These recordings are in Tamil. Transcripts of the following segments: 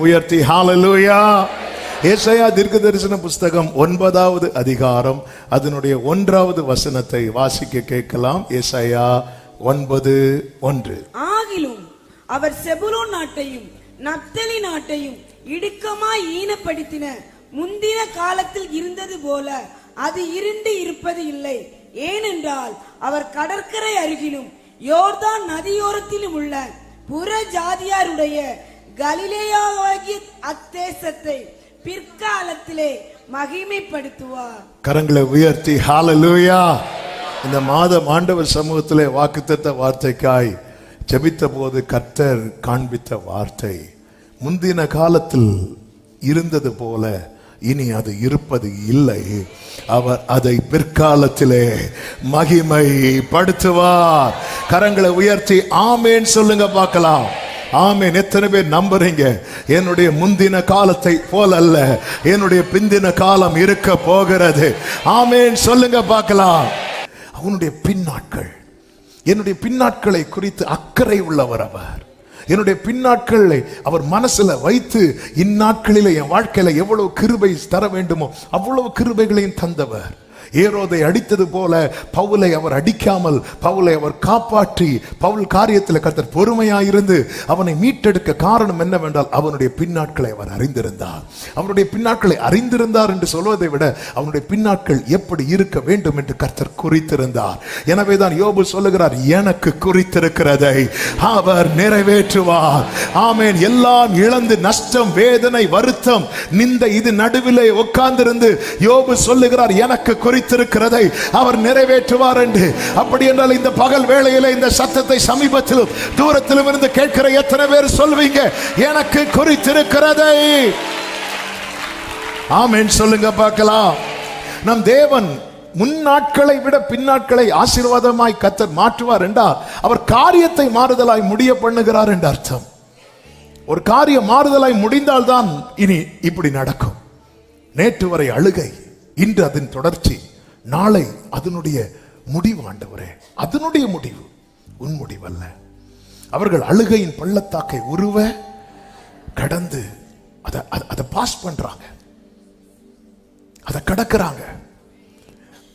உயர்த்தி ஹalleluya. ஏசாயா தீர்க்கதரிசன புஸ்தகம் 9வது அதிகாரம் அதனுடைய 1வது வசனத்தை வாசிக்க கேட்கலாம். ஏசாயா 9:1. ஆகிலும் அவர் செபுலோன் நாட்டையும் நப்தலி நாட்டையும் இடுக்கமாய் ஈனப்படுத்தின முந்தின காலத்தில் இருந்தது போல அது இருண்டு இருப்பது இல்லை. ஏனென்றால் அவர் கடற்கரை அருகிலும் யோர்தான் நதியோரத்திலும் உள்ள புற ஜாதியாருடைய கலிலேயாவாகிய அத்தேசத்தை பிற்காலத்திலே மகிமைப்படுத்துவார். கரங்களை உயர்த்தி ஹalleluya. இந்த மாதம் ஆண்டவர் சமூகத்திலே வாக்குத்தத்த வார்த்தைக்காய் ஜெபித்த போது கர்த்தர் காண்பித்த வார்த்தை, முந்தின காலத்தில் இருந்தது போல இனி அது இருப்பது இல்லை, அவர் அதை பிற்காலத்திலே மகிமைப்படுத்துவார். கரங்களை உயர்த்தி ஆமேன் சொல்லுங்க பார்க்கலாம். ஆமேன். எத்தனை பேர் நம்புறீங்க? என்னுடைய முந்தின காலத்தை போல அல்ல, என்னுடைய பிந்தின காலம் இருக்க போகிறது. ஆமேன் சொல்லுங்க பார்க்கலாம். அவனுடைய பின்னாட்கள், என்னுடைய பின்னாட்களை குறித்து அக்கறை உள்ளவர் அவர். என்னுடைய பின்னாட்களை அவர் மனசுல வைத்து இந்நாட்களிலே என் வாழ்க்கையில எவ்வளவு கிருபை தர வேண்டுமோ அவ்வளவு கிருபைகளையும் தந்தவர். ஏரோதை அடித்தது போல பவுலை அவர் அடிக்காமல் பவுலை அவர் காப்பாற்றி பவுல் காரியத்தில் கர்த்தர் பொறுமையாயிருந்து அவனை மீட்டெடுக்க காரணம் என்னவென்றால் அவனுடைய பின்னாட்களை அவர் அறிந்திருந்தார். அவருடைய பின்னாட்களை அறிந்திருந்தார் என்று சொல்வதை விட அவனுடைய பின்னாட்கள் எப்படி இருக்க வேண்டும் என்று கர்த்தர் குறித்திருந்தார். எனவேதான் யோபு சொல்லுகிறார், எனக்கு குறித்திருக்கிறதை அவர் நிறைவேற்றுவார். ஆமேன். எல்லாம் இழந்து நஷ்டம், வேதனை, வருத்தம், நிந்தை இது நடுவிலே உட்கார்ந்திருந்து யோபு சொல்லுகிறார், எனக்கு குறித்திருக்கிறதை அவர் நிறைவேற்றுவார் என்று. அப்படி என்றால் இந்த பகல் வேளையிலே இந்த சத்தத்தை சமீபத்திலும் தூரத்திலும் இருந்து கேட்கிற எத்தனை பேர் சொல்வீங்க, எனக்கு குறித்திருக்கிறதை? ஆமென் சொல்லுங்க பார்க்கலாம். நம் தேவன் முன்னாட்களை விட பின்னாட்களை ஆசீர்வாதமாய் கர்த்தர் மாற்றுவார் என்றால் அவர் காரியத்தை மாறுதலாய் முடிய பண்ணுகிறார் என்று அர்த்தம். ஒரு காரியம் மாறுதலாய் முடிந்தால்தான் இனி இப்படி நடக்கும். நேற்று வரை அழுகை, இன்று அதன் தொடர்ச்சி, நாளை அதனுடைய முடிவு. ஆண்டவரே, அதனுடைய முடிவு உன் முடிவல்ல. அவர்கள் அழுகையின் பள்ளத்தாக்கை உருவ கடந்து அதை பாஸ் பண்றாங்க, அதை கடக்கிறாங்க.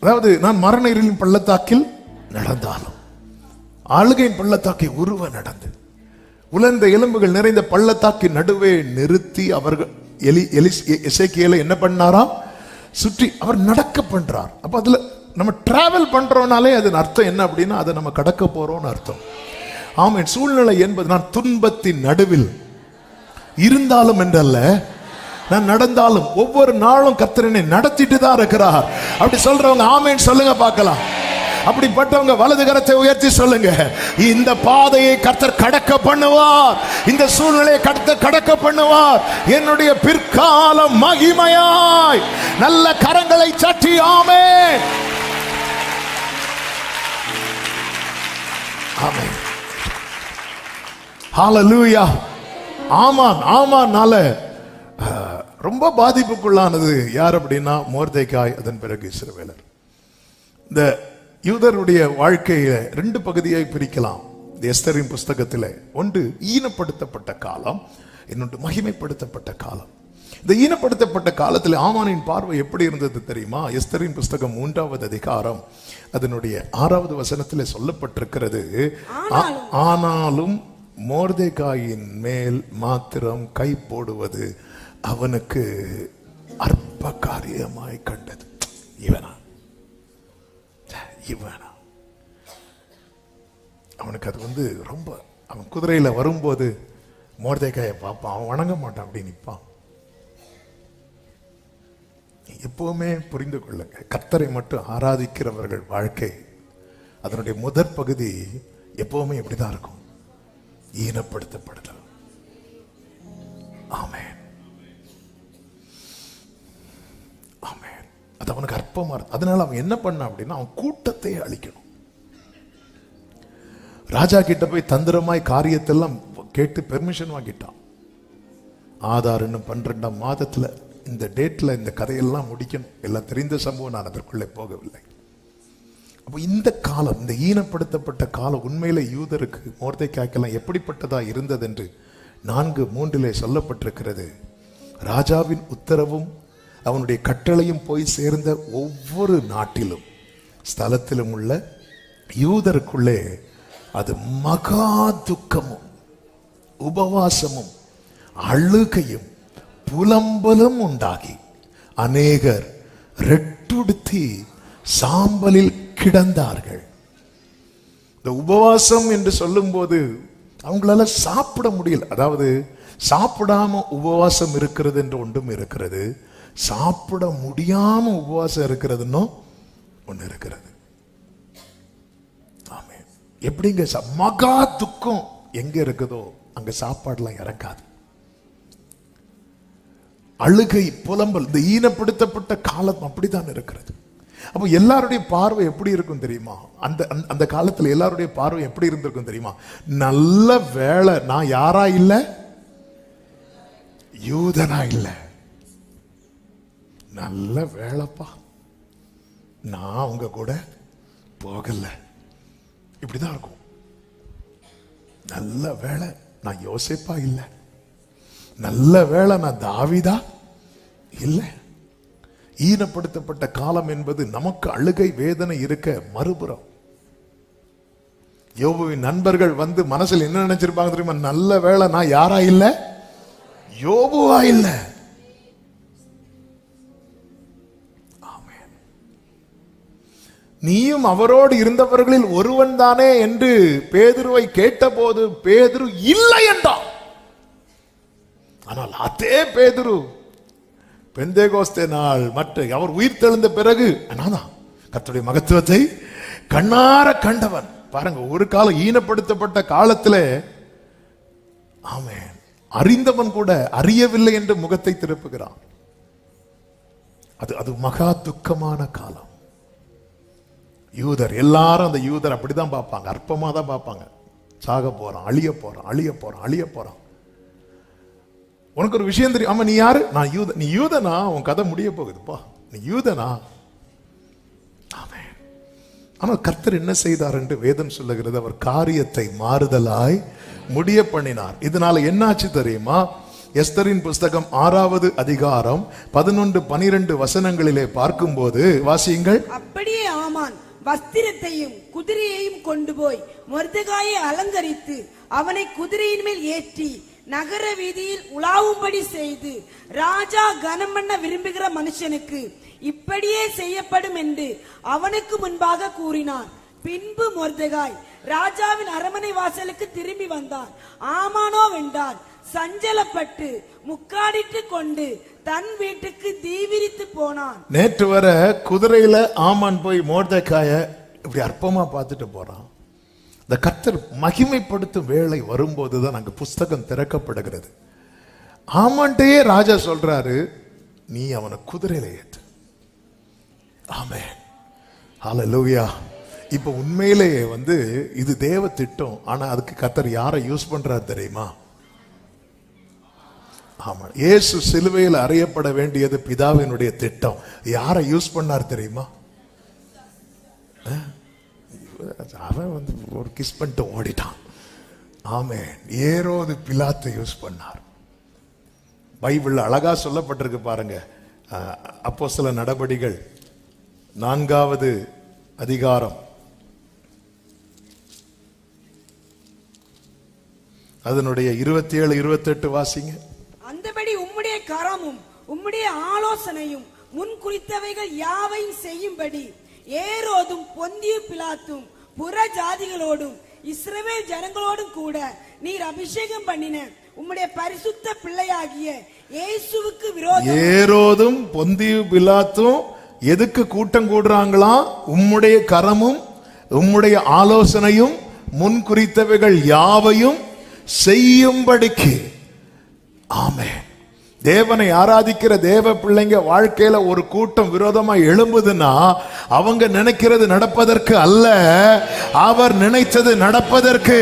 அதாவது நான் மரண இருளின் பள்ளத்தாக்கில் நடந்தாலும் அழுகையின் பள்ளத்தாக்கை உருவ நடந்து உலர்ந்த எலும்புகள் நிறைந்த பள்ளத்தாக்கின் நடுவே நிறுத்தி அவர்கள் எசேக்கியேலை என்ன பண்ணாராம்? சுற்றி அவர் நடக்க பண்றார். அப்ப அதுல நம்ம டிராவல் பண்றோம்னாலே அதன் அர்த்தம் என்ன அப்படின்னா அதை நம்ம கடக்க போறோம்னு அர்த்தம். ஆமென். சூழ்நிலை என்பது நான் துன்பத்தின் நடுவில் இருந்தாலும் என்றல்ல, நான் நடந்தாலும் ஒவ்வொரு நாளும் கர்த்தர் என்னை நடத்திட்டு தான் இருக்கிறார். அப்படி சொல்றவங்க ஆமென் சொல்லுங்க பார்க்கலாம். அப்படிப்பட்டவங்க வலது கரத்தை உயர்த்தி சொல்லுங்க, இந்த பாதையை கர்த்தர் கடக்க பண்ணுவார், இந்த சூழ்நிலையை கர்த்தர் கடக்க பண்ணுவார். என்னுடைய பிற்காலம் மகிமையாய். நல்ல கரங்களை தட்டி ஆமென். ஆமென். ஹalleluya. ஆமான். ஆமான்னால ரொம்ப பாதிப்புக்குள்ளானது யார் அப்படின்னா மொர்தெகாய், அதன் பிறகு இஸ்ரவேலர். இந்த யூதருடைய வாழ்க்கையில 2 பகுதியை பிரிக்கலாம் இந்த எஸ்தரின் புஸ்தகத்தில். ஒன்று ஈனப்படுத்தப்பட்ட காலம், இன்னொன்று மகிமைப்படுத்தப்பட்ட காலம். இந்த ஈனப்படுத்தப்பட்ட காலத்தில் ஆமானின் பார்வை எப்படி இருந்தது தெரியுமா? எஸ்தரின் புஸ்தகம் 3வது அதிகாரம் அதனுடைய 6வது வசனத்தில் சொல்லப்பட்டிருக்கிறது, ஆனாலும் மொர்தெகாயின் மேல் மாத்திரம் கை போடுவது அவனுக்கு அற்ப காரியமாய் கண்டது. இவனா அவனுக்கு அது ரொம்ப, அவன் குதிரையில வரும்போது மொர்தெகாயை பார்ப்பான், அவன் வணங்க மாட்டான், அப்படி நிற்பான். எப்பவுமே புரிந்து கொள்ளுங்க, கர்த்தரை மட்டும் ஆராதிக்கிறவர்கள் வாழ்க்கை அதனுடைய முதற் பகுதி எப்பவுமே இப்படிதான் இருக்கும், ஈனப்படுத்தப்படுதல். ஆமென். ஆமென். அது அவனுக்கு அற்பமா இருக்கு. அதனால அவன் என்ன பண்ணான் அப்படின்னா அவன் கூட்டத்தை அழிக்கணும். ராஜா கிட்ட போய் தந்திரமாய் காரியத்தெல்லாம் கேட்டு பெர்மிஷன் வாங்கிட்டான். ஆதார் இன்னும் 12ஆம் மாதத்துல இந்த டேட்ல இந்த கதையெல்லாம் முடிக்கணும். எல்லாம் தெரிந்த சம்பவம், நான் அதற்குள்ளே போகவில்லை. அப்போ இந்த காலம், இந்த ஈனப்படுத்தப்பட்ட காலம் உண்மையில யூதருக்கு மொர்தெகாய்க்கெல்லாம் எப்படிப்பட்டதா இருந்தது என்று 4:3 சொல்லப்பட்டிருக்கிறது, ராஜாவின் உத்தரவும் அவனுடைய கட்டளையும் போய் சேர்ந்த ஒவ்வொரு நாட்டிலும் ஸ்தலத்திலும் உள்ள யூதருக்குள்ளே அது மகா துக்கமும் உபவாசமும் அழுகையும் புலம்பலும் உண்டாகி அநேகர் ரெட்டுடுத்தி சாம்பலில் கிடந்தார்கள். இந்த உபவாசம் என்று சொல்லும் போது அவங்களால சாப்பிட முடியல. அதாவது சாப்பிடாம உபவாசம் இருக்கிறது என்று ஒன்றும் இருக்கிறது, சாப்பிட முடியாம உபவாசம் இருக்கிறதுன்னு ஒன்று இருக்கிறது. ஆமே. எப்படிங்க மகா துக்கம் எங்க இருக்குதோ அங்க சாப்பாடுலாம் இறக்காது. அழுகை புலம்பல், இந்த ஈனப்படுத்தப்பட்ட காலம் அப்படித்தான் இருக்கிறது. அப்போ எல்லாருடைய பார்வை எப்படி இருக்கும் தெரியுமா? அந்த காலத்துல எல்லாருடைய பார்வை எப்படி இருந்திருக்கும் தெரியுமா? நல்ல வேளை நான் யாரா இல்ல, யூதனா இல்ல, நல்ல வேலைப்பா நான் உங்க கூட போகல. இப்படிதான் இருக்கும். நல்ல வேளை நான் யோசேப்பா இல்ல, நல்ல வேளை நான் தாவீதா இல்ல. ஈனப்படுத்தப்பட்ட காலம் என்பது நமக்கு அழுகை வேதனை இருக்க மறுபுறம். யோபுவின் நண்பர்கள் வந்து மனசில் என்ன நினைச்சிருப்பாங்க தெரியுமா? நல்ல வேளை நான் யாரா இல்ல, யோபுவா இல்ல. ஆமென். நீயும் அவரோடு இருந்தவர்களில் ஒருவன் தானே என்று பேதுருவை கேட்டபோது பேதுரு இல்லை என்றான். ஆனால் அதே பேதுரு பெந்தேகோஸ்தே நாள் மற்ற அவர் உயிர் தெழுந்த பிறகு நான்தான் கர்த்தருடைய மகத்துவத்தை கண்ணார கண்டவன். பாருங்க, ஒரு காலம் ஈனப்படுத்தப்பட்ட காலத்துல ஆமென் அறிந்தவன் கூட அறியவில்லை என்று முகத்தை திருப்புகிறான். அது மகா துக்கமான காலம். யூதர் எல்லாரும் அந்த யூதர் அப்படிதான் பார்ப்பாங்க, அற்பமா தான் பார்ப்பாங்க. சாக போறான், அழிய போறான், அழிய போறான், அழிய போறான். உனக்கு ஒரு விஷயம் தெரியும், ஆமா நீ யாரு? நான் யூத. நீ யூதனா? உன் கதை முடிய போகுதுப்பா. நீ யூதனா? ஆமென். ஆனால் கர்த்தர் என்ன செய்தார் என்று வேதம் சொல்லுகிறது, அவர் காரியத்தை மாறுதலாய் முடிய பண்ணினார். இதனால என்னாச்சு தெரியுமா? எஸ்தரின் புஸ்தகம் 6வது அதிகாரம் 11-12 வசனங்களிலே பார்க்கும்போது வாசியுங்கள். அப்படியே ஆமான் வஸ்திரத்தையும் குதிரையையும் கொண்டு போய் மொர்தெகாயை அலங்கரித்து அவனை குதிரையின் மேல் ஏற்றி நகர வீதியில் உலாவும்படி செய்து, ராஜா கனம் பண்ண விரும்புகிற மனுஷனுக்கு இப்படியே செய்யப்படும் என்று அவனுக்கு முன்பாக கூறினார். பின்பு மொர்தெகாய் ராஜாவின் அரமனை வாசலுக்கு திரும்பி வந்தான். ஆமானோ வென்றான், சஞ்சலப்பட்டு முக்காடிட்டு கொண்டு தன் வீட்டுக்கு தீவிரித்து போனான். நேற்று வர குதிரையில ஆமான் போய் மொர்தெகாய இப்படி அற்பமா பார்த்துட்டு போறான். இந்த கர்த்தர் மகிமைப்படுத்தும் வேளை வரும்போதுதான் அங்க புஸ்தகம் திறக்கப்படுகிறது. ஆமான்ட்டையே ராஜா சொல்றாரு, நீ அவனை குதிரையில ஏத்து. ஆமென், ஹல்லேலூயா. இப்ப உண்மையிலேயே இது தேவ திட்டம். ஆனா அதுக்கு கர்த்தர் யாரை யூஸ் பண்றாரு தெரியுமா? ஆமா, இயேசு சிலுவையில் அறையப்பட வேண்டியது பிதாவினுடைய திட்டம். யாரை யூஸ் பண்ணார் தெரியுமா? அவன் ஒரு கிஸ் பண்ணிட்டு ஓடிட்டான். ஆமென். ஏரோது பிலாத்தை யூஸ் பண்ணார். பைபிள்ல அழகா சொல்லப்பட்டிருக்கு பாருங்க. அப்போஸ்தல நடபடிகள் 4வது அதிகாரம் அதனுடைய 27-28 வாசிங்க. அந்தபடி உம்முடைய கரமும் உம்முடைய ஆலோசனையும் முன் குறித்தவைகள் யாவையும் செய்யும்படி ஏரோதும் பொந்தியு பிலாத்தும் புற ஜாதிகளோடும் இஸ்ரவேல் ஜனங்களோடும் கூட நீர் அபிஷேகம் பண்ணின உம்முடைய பரிசுத்த பிள்ளையாகிய இயேசுவுக்கு விரோதம். ஏரோதும் பொந்தியு பிலாத்தும் எதுக்கு கூட்டம் கூடுறாங்களா? உம்முடைய கரமும் உம்முடைய ஆலோசனையும் முன் குறித்தவைகள் யாவையும் செய்யும்படிக்கு. ஆமென். தேவனை ஆராதிக்கிற தேவ பிள்ளைங்க வாழ்க்கையில ஒரு கூட்டம் விரோதமா எழும்புதுன்னா அவங்க நினைக்கிறது நடப்பதற்கு அல்ல, அவர் நினைத்தது நடப்பதற்கு.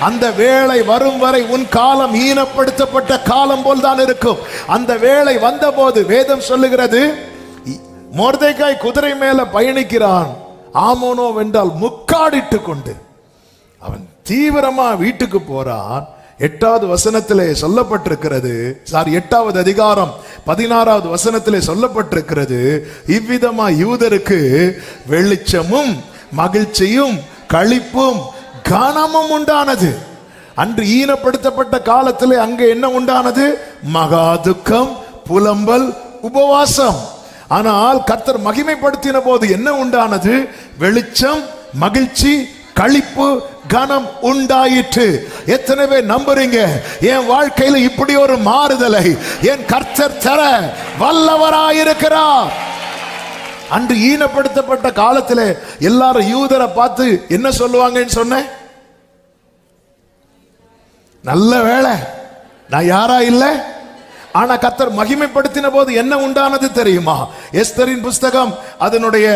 அந்த வேளை வரும் வரை உன் காலம் ஈனப்படுத்தப்பட்ட காலம் போல் தான் இருக்கும். அந்த வேளை வந்தபோது வேதம் சொல்லுகிறது, மொர்தெகாய் குதிரை மேல பயணிக்கிறான். ஆமோனோ வென்றால் முக்காடிட்டு கொண்டு அவன் தீவிரமா வீட்டுக்கு போறான். 8வது வசனத்திலே சொல்லப்பட்டிருக்கிறது, 8வது அதிகாரம் 16வது வசனத்திலே சொல்லப்பட்டிருக்கிறது, இவ்விதமா யூதருக்கு வெளிச்சமும் மகிழ்ச்சியும் களிப்பும் கனமும் உண்டானது. அன்று ஈனப்படுத்தப்பட்ட காலத்திலே அங்கே என்ன உண்டானது? மகா துக்கம், புலம்பல், உபவாசம். ஆனால் கர்த்தர் மகிமைப்படுத்தின போது என்ன உண்டானது? வெளிச்சம், மகிழ்ச்சி, களிப்பு, கனம் உண்டாயிற்று. எத்தனை பேர் நம்புறீங்க என் வாழ்க்கையில இப்படி ஒரு மாறுதலை என் கர்த்தர் தர வல்லவராயிருக்கிறார்? அன்று ஈனப்படுத்தப்பட்ட காலத்திலே எல்லாரும் யூதரை பார்த்து என்ன சொல்லுவாங்கன்னு சொன்னேன்? நல்ல வேளை நான் யாரா இல்லை. ஆனா கர்த்தர் மகிமைப்படுத்தின போது என்ன உண்டானது தெரியுமா? எஸ்தரின் புஸ்தகம் அதனுடைய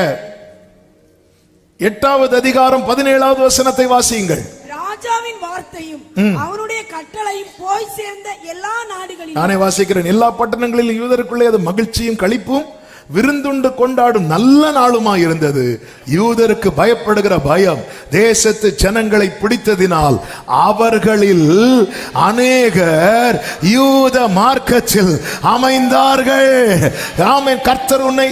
8வது அதிகாரம் 17வது வசனத்தை வாசியுங்கள். ராஜாவின் வார்த்தையும் அவனுடைய கட்டளையும் போய் சேர்ந்த எல்லா நாடுகளிலும். நானே வாசிக்கிறேன். எல்லா பட்டணங்களிலும் யூதருக்குள்ளே அது மகிழ்ச்சியும் களிப்பும் விருந்துண்டு கொண்டாடும் நல்ல நாளுமாய் இருந்தது. யூதருக்கு பயப்படுகிற பயம் தேசத்து ஜனங்களை பிடித்ததினால் அவர்களில் அநேகர் யூத மார்க்கத்தில் அமைந்தார்கள். ஆமென். கர்த்தர் உன்னை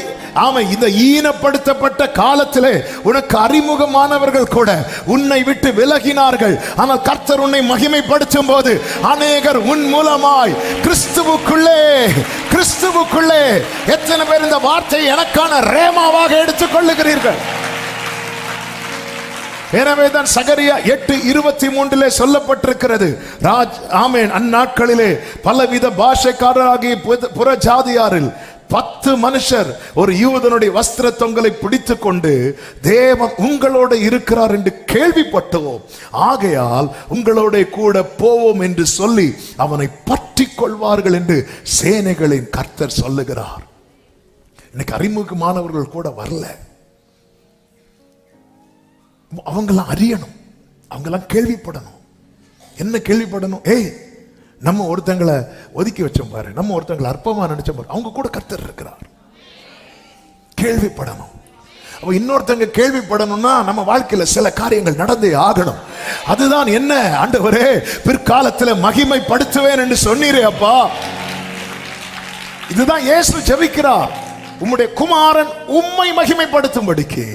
இந்த ஈனப்படுத்தப்பட்ட காலத்திலே உனக்கு அறிமுகமானவர்கள் கூட உன்னை விட்டு விலகினார்கள். ஆனால் கர்த்தர் உன்னை மகிமைப்படுத்தும் போது அநேகர் உன் மூலமாய் கிறிஸ்துவுக்குள்ளே எத்தனை பேர் இந்த வார்த்தையை எனக்கான ரேமாவாக எடுத்துக் கொள்ளுகிறீர்கள்? எனவேதான் சகரியா 8:23 சொல்லப்பட்டிருக்கிறது, ஆமென், அந்நாட்களிலே பலவித பாஷைக்காரராகிய புற ஜாதியாரில் 10 மனுஷர் ஒரு யூதனுடைய வஸ்திர தொங்கலை பிடித்துக் கொண்டு தேவன் உங்களோட இருக்கிறார் என்று கேள்விப்பட்டோம், ஆகையால் உங்களோட கூட போவோம் என்று சொல்லி அவனை பற்றி கொள்வார்கள் என்று சேனைகளின் கர்த்தர் சொல்லுகிறார். இன்னைக்கு அறிமுகமானவர்கள் கூட வரல. அவங்கெல்லாம் அறியணும், அவங்கெல்லாம் கேள்விப்படணும். என்ன கேள்விப்படணும்? நம்ம ஒருத்தங்களை ஒதுக்கி வச்சோம் பாரு, நம்ம ஒருத்தங்களை அற்பமா நினைச்சோம் பாரு, அவங்க கூட கர்த்தர் இருக்கிறார். கேள்விப்படணும். அப்ப இன்னொருத்தங்க கேள்விப்படணும்னா நம்ம வாழ்க்கையில சில காரியங்கள் நடந்தே ஆகணும். அதுதான் என்ன? ஆண்டவரே, பிற்காலத்தில் மகிமைப்படுத்துவேன் என்று சொன்னீரே அப்பா. இதுதான் இயேசு ஜெபிக்கிறார். உம்முடைய குமாரன் உம்மை மகிமைப்படுத்தும்படிக்கு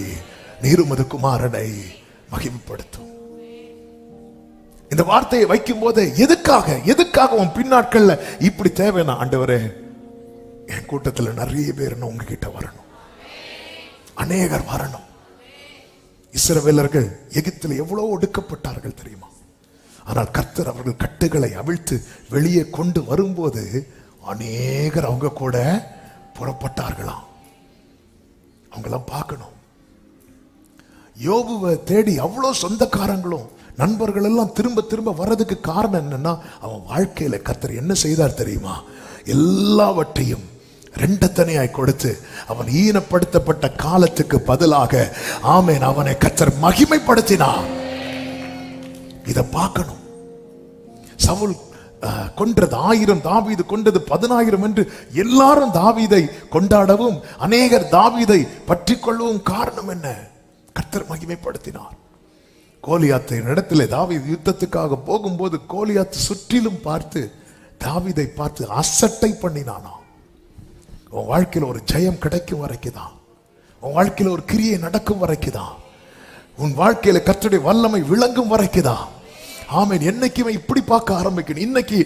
நீர் உமது குமாரனை மகிமைப்படுத்தும். இந்த வார்த்தையை வைக்கும் போது எதுக்காக உன் பின்னாட்கள்ல இப்படி தேவைன்னா, ஆண்டவரே, என் கூட்டத்தில் நிறைய பேர் உங்ககிட்ட வரணும், அநேகர் வரணும். இஸ்ரவேலர்கள் எகிப்தில் எவ்வளவு ஒடுக்கப்பட்டார்கள் தெரியுமா? ஆனால் கர்த்தர் அவர்கள் கட்டுகளை அவிழ்த்து வெளியே கொண்டு வரும்போது அநேகர் அவங்க கூட புறப்பட்டார்களாம். அவங்களாம் பார்க்கணும். யோபுவை தேடி அவ்வளவு சொந்தக்காரங்களும் நண்பர்கள் எல்லாம் திரும்ப வர்றதுக்கு காரணம் என்னன்னா, அவன் வாழ்க்கையில கர்த்தர் என்ன செய்தார் தெரியுமா? எல்லாவற்றையும் ரெண்டத்தனையாய் கொடுத்து அவன் ஈனப்படுத்தப்பட்ட காலத்துக்கு பதிலாக ஆமென் அவனை கர்த்தர் மகிமைப்படுத்தினார். இதை பார்க்கணும். சவுல் கொன்றது 1000, தாவீது கொண்டது 10,000 என்று எல்லாரும் தாவீதை கொண்டாடவும் அநேகர் தாவீதை பற்றி கொள்ளவும் காரணம் என்ன? கர்த்தர் மகிமைப்படுத்தினார். கோலியாத்தை இடத்திலே தாவீது யுத்தத்துக்காக போகும்போது கோலியாத்து சுற்றிலும் பார்த்து தாவீதை பார்த்து அசட்டை பண்ணினானா. உன் வாழ்க்கையில் ஒரு ஜெயம் கிடைக்கும் வரைக்குதான், உன் வாழ்க்கையில் ஒரு கிரியை நடக்கும் வரைக்குதான், உன் வாழ்க்கையில கர்த்தருடைய வல்லமை விளங்கும் வரைக்குதான். ஆமென். என்னைக்குமே இப்படி பார்க்க ஆரம்பிக்கணும். இன்னைக்கு